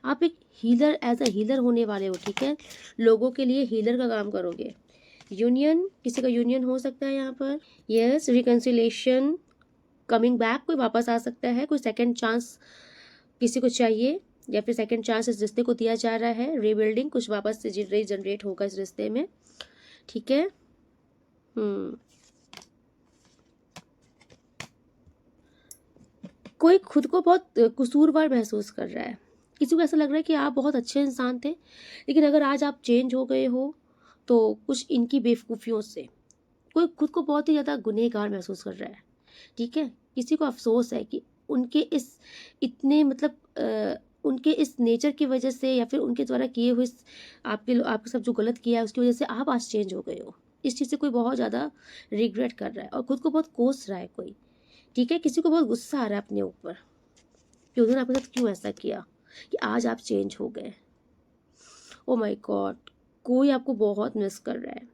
आप एक हीलर, एज अ हीलर होने वाले हो, ठीक है। लोगों के लिए हीलर का काम करोगे। यूनियन, किसी का यूनियन हो सकता है यहाँ पर। यस, रिकन्सिलेशन, कमिंग बैक, कोई वापस आ सकता है, कोई सेकेंड चांस किसी को चाहिए, या फिर सेकंड चांस इस रिश्ते को दिया जा रहा है। रीबिल्डिंग, कुछ वापस से रीजनरेट होगा इस रिश्ते में, ठीक है। कोई खुद को बहुत कसूरवार महसूस कर रहा है। किसी को ऐसा लग रहा है कि आप बहुत अच्छे इंसान थे, लेकिन अगर आज आप चेंज हो गए हो तो कुछ इनकी बेवकूफ़ियों से कोई खुद को बहुत ही ज़्यादा गुनहगार महसूस कर रहा है, ठीक है। किसी को अफसोस है कि उनके इस इतने मतलब उनके इस नेचर की वजह से, या फिर उनके द्वारा किए हुए आपके सब जो गलत किया है उसकी वजह से आप आज चेंज हो गए हो। इस चीज़ से कोई बहुत ज़्यादा रिग्रेट कर रहा है और खुद को बहुत कोस रहा है कोई, ठीक है। किसी को बहुत गुस्सा आ रहा है अपने ऊपर कि उन्होंने आपके साथ क्यों ऐसा किया कि आज आप चेंज हो गए। ओ माय गॉड, कोई आपको बहुत मिस कर रहा है।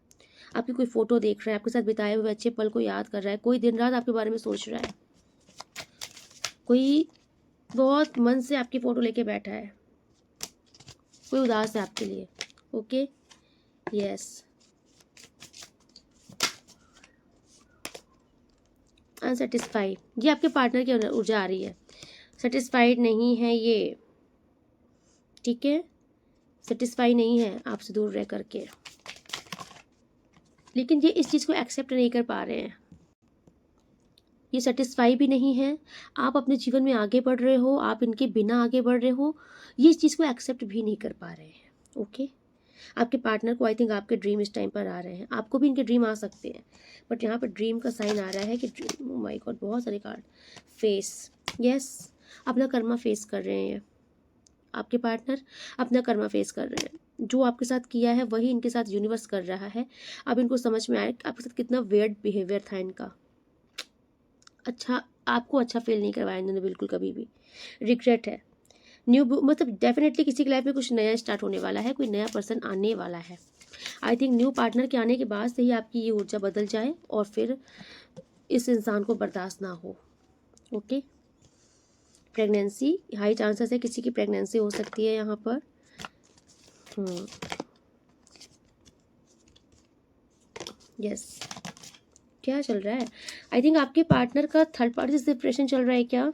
आपकी कोई फ़ोटो देख रहा है, आपके साथ बिताए हुए अच्छे पल को याद कर रहा है, कोई दिन रात आपके बारे में सोच रहा है, कोई बहुत मन से आपकी फ़ोटो लेके बैठा है, कोई उदास है आपके लिए, ओके। यस, अनसेटिस्फाइड, ये आपके पार्टनर की ऊर्जा आ रही है। सेटिस्फाइड नहीं है ये, ठीक है। सेटिस्फाई नहीं है आपसे दूर रह करके, लेकिन ये इस चीज़ को एक्सेप्ट नहीं कर पा रहे हैं। ये सेटिस्फाई भी नहीं है, आप अपने जीवन में आगे बढ़ रहे हो, आप इनके बिना आगे बढ़ रहे हो, ये इस चीज़ को एक्सेप्ट भी नहीं कर पा रहे हैं, ओके। आपके पार्टनर को आई थिंक आपके ड्रीम इस टाइम पर आ रहे हैं, आपको भी इनके ड्रीम आ सकते हैं, बट यहाँ पर ड्रीम का साइन आ रहा है कि ड्रीम, ओ माय गॉड, बहुत सारे कार्ड। फेस, यस, अपना कर्मा फेस कर रहे हैं आपके पार्टनर, अपना कर्मा फेस कर रहे हैं। जो आपके साथ किया है वही इनके साथ यूनिवर्स कर रहा है। अब इनको समझ में आया कि आपके साथ कितना वियर्ड बिहेवियर था इनका। अच्छा, आपको अच्छा फील नहीं करवाया इन्होंने बिल्कुल कभी भी। रिग्रेट है, न्यू मतलब डेफिनेटली किसी की लाइफ में कुछ नया स्टार्ट होने वाला है, कोई नया पर्सन आने वाला है। आई थिंक न्यू पार्टनर के आने के बाद से ही आपकी ये ऊर्जा बदल जाए और फिर इस इंसान को बर्दाश्त ना हो, ओके। प्रेगनेंसी, हाई चांसेस है किसी की प्रेगनेंसी हो सकती है यहाँ पर। यस, क्या चल रहा है? आई थिंक आपके पार्टनर का थर्ड पार्टी से सेपरेशन चल रहा है क्या?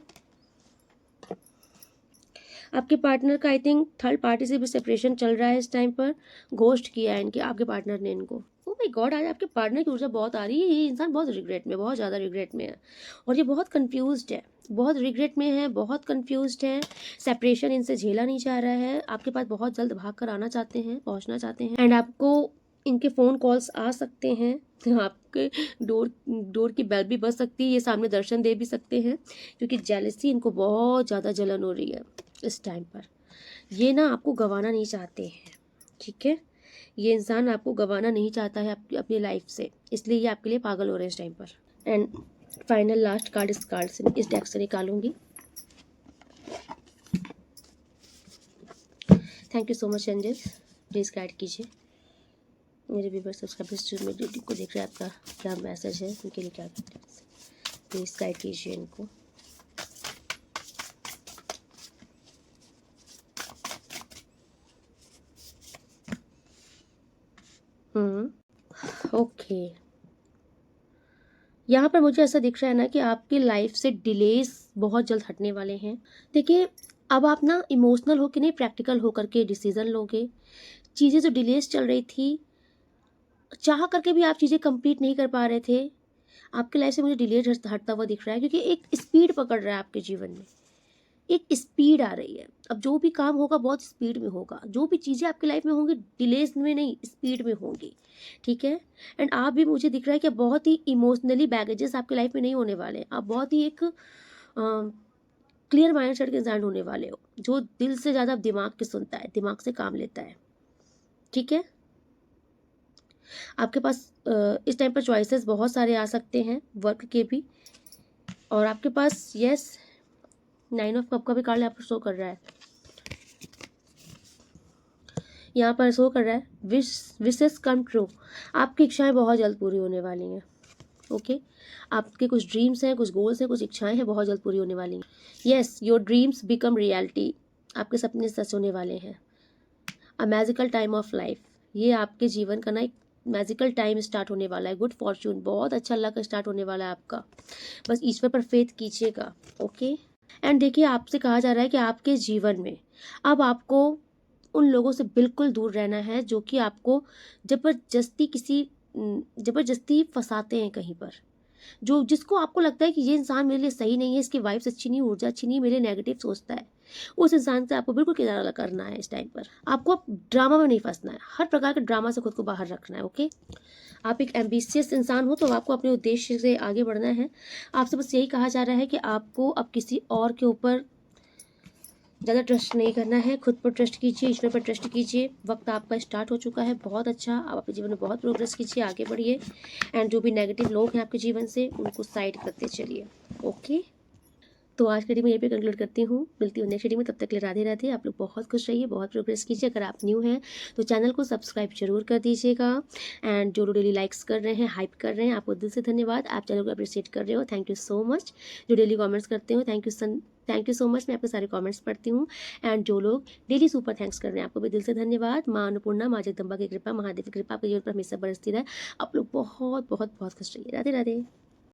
आपके पार्टनर का आई थिंक थर्ड पार्टी से भी सेपरेशन चल रहा है इस टाइम पर। घोस्ट किया है इनके आपके पार्टनर ने इनको। ओ माय गॉड, आज आपके पार्टनर की ऊर्जा बहुत आ रही है। ये इंसान बहुत रिग्रेट में, बहुत ज़्यादा रिग्रेट में है, और ये बहुत कंफ्यूज्ड है, बहुत रिग्रेट में है, बहुत कंफ्यूज्ड है। सेपरेशन इनसे झेला नहीं जा रहा है, आपके पास बहुत जल्द भाग कर आना चाहते हैं, पहुँचना चाहते हैं, एंड आपको इनके फ़ोन कॉल्स आ सकते हैं, तो आपके डोर की बेल भी बज सकती है, ये सामने दर्शन दे भी सकते हैं, क्योंकि जेलसी इनको बहुत ज़्यादा जलन हो रही है इस टाइम पर। ये ना आपको गंवाना नहीं चाहते हैं, ठीक है। ये इंसान आपको गंवाना नहीं चाहता है अपनी लाइफ से, इसलिए ये आपके लिए पागल हो रहे हैं इस टाइम पर। एंड फाइनल लास्ट कार्ड इस डेक से निकालूंगी। Thank you so much angel. Please guide कीजिए मेरे व्यूअर्स सब्सक्राइबर्स जो मेरी वीडियो को देख रहे हैं, आपका क्या मैसेज है, उनके लिए क्या गाइडेंस है, प्लीज़ गाइड कीजिए इनको। ओके, यहाँ पर मुझे ऐसा दिख रहा है ना कि आपकी लाइफ से डिलेस बहुत जल्द हटने वाले हैं। देखिए, अब आप ना इमोशनल हो के नहीं, प्रैक्टिकल होकर के डिसीजन लोगे। चीज़ें जो डिलेस चल रही थी, चाह करके भी आप चीज़ें कंप्लीट नहीं कर पा रहे थे, आपकी लाइफ से मुझे डिले हटता हुआ दिख रहा है, क्योंकि एक स्पीड पकड़ रहा है आपके जीवन में, एक स्पीड आ रही है। अब जो भी काम होगा बहुत स्पीड में होगा, जो भी चीज़ें आपकी लाइफ में होंगी डिलेस में नहीं, स्पीड में होंगी, ठीक है। एंड आप भी, मुझे दिख रहा है कि बहुत ही इमोशनली बैगेजेस आपकी लाइफ में नहीं होने वाले। आप बहुत ही एक क्लियर माइंड सेट के इंसान होने वाले हो, जो दिल से ज़्यादा दिमाग की सुनता है, दिमाग से काम लेता है, ठीक है। आपके पास इस टाइम पर चॉइसेस बहुत सारे आ सकते हैं, वर्क के भी, और आपके पास यस 9 ऑफ कप का भी कार्ड यहाँ पर शो कर रहा है। यहाँ पर शो कर रहा है विशेस कम ट्रू। आपकी इच्छाएं बहुत जल्द पूरी होने वाली हैं, ओके। आपके कुछ ड्रीम्स हैं, कुछ गोल्स हैं, कुछ इच्छाएं हैं, बहुत जल्द पूरी होने वाली हैं। Yes, your dreams become reality. आपके सपने सच होने वाले हैं। A magical time of life, ये आपके जीवन का ना एक मैजिकल टाइम स्टार्ट होने वाला है। गुड फॉर्च्यून, बहुत अच्छा लक स्टार्ट होने वाला है आपका। बस ईश्वर पर फेथ कीजिएगा, ओके। एंड देखिए, आपसे कहा जा रहा है कि आपके जीवन में अब आपको उन लोगों से बिल्कुल दूर रहना है जो कि आपको जबरदस्ती फंसाते हैं कहीं पर, जो जिसको आपको लगता है कि ये इंसान मेरे लिए सही नहीं है, इसकी वाइब्स अच्छी नहीं, ऊर्जा अच्छी नहीं, मेरे नेगेटिव सोचता है, उस इंसान से आपको बिल्कुल किनारा करना है। इस टाइम पर आपको ड्रामा में नहीं फंसना है, हर प्रकार के ड्रामा से खुद को बाहर रखना है, ओके। आप एक एम्बिशियस इंसान हो, तो आपको अपने उद्देश्य से आगे बढ़ना है। आपसे बस यही कहा जा रहा है कि आपको अब किसी और के ऊपर ज़्यादा ट्रस्ट नहीं करना है, खुद पर ट्रस्ट कीजिए, ईश्वर पर ट्रस्ट कीजिए। वक्त आपका स्टार्ट हो चुका है, बहुत अच्छा। आप अपने जीवन में बहुत प्रोग्रेस कीजिए, आगे बढ़िए। एंड जो भी नेगेटिव लोग हैं आपके जीवन से, उनको साइड करते चलिए, ओके। तो आज की रीडिंग मैं यहीं पे कंक्लूड करती हूँ। मिलती हूँ नेक्स्ट रीडिंग में, तब तक के लिए राधे राधे। आप लोग बहुत खुश रहिए, बहुत प्रोग्रेस कीजिए। अगर आप न्यू हैं तो चैनल को सब्सक्राइब जरूर कर दीजिएगा। एंड जो लोग डेली लाइक्स कर रहे हैं, हाइप कर रहे हैं, आपको दिल से धन्यवाद। आप चैनल को अप्रिशिएट कर रहे हो, थैंक यू सो मच। जो डेली कॉमेंट्स करते हो, थैंक यू सो मच। मैं आपके सारे कमेंट्स पढ़ती हूँ। एंड जो लोग डेली सुपर थैंक्स कर रहे हैं, आपको भी दिल से धन्यवाद। माँ अन्नपूर्णा, माँ जगदम्बा की कृपा, महादेव की कृपा आपके जीवन पर हमेशा बरसती रहे। आप लोग बहुत बहुत बहुत खुश रहिए। राधे राधे।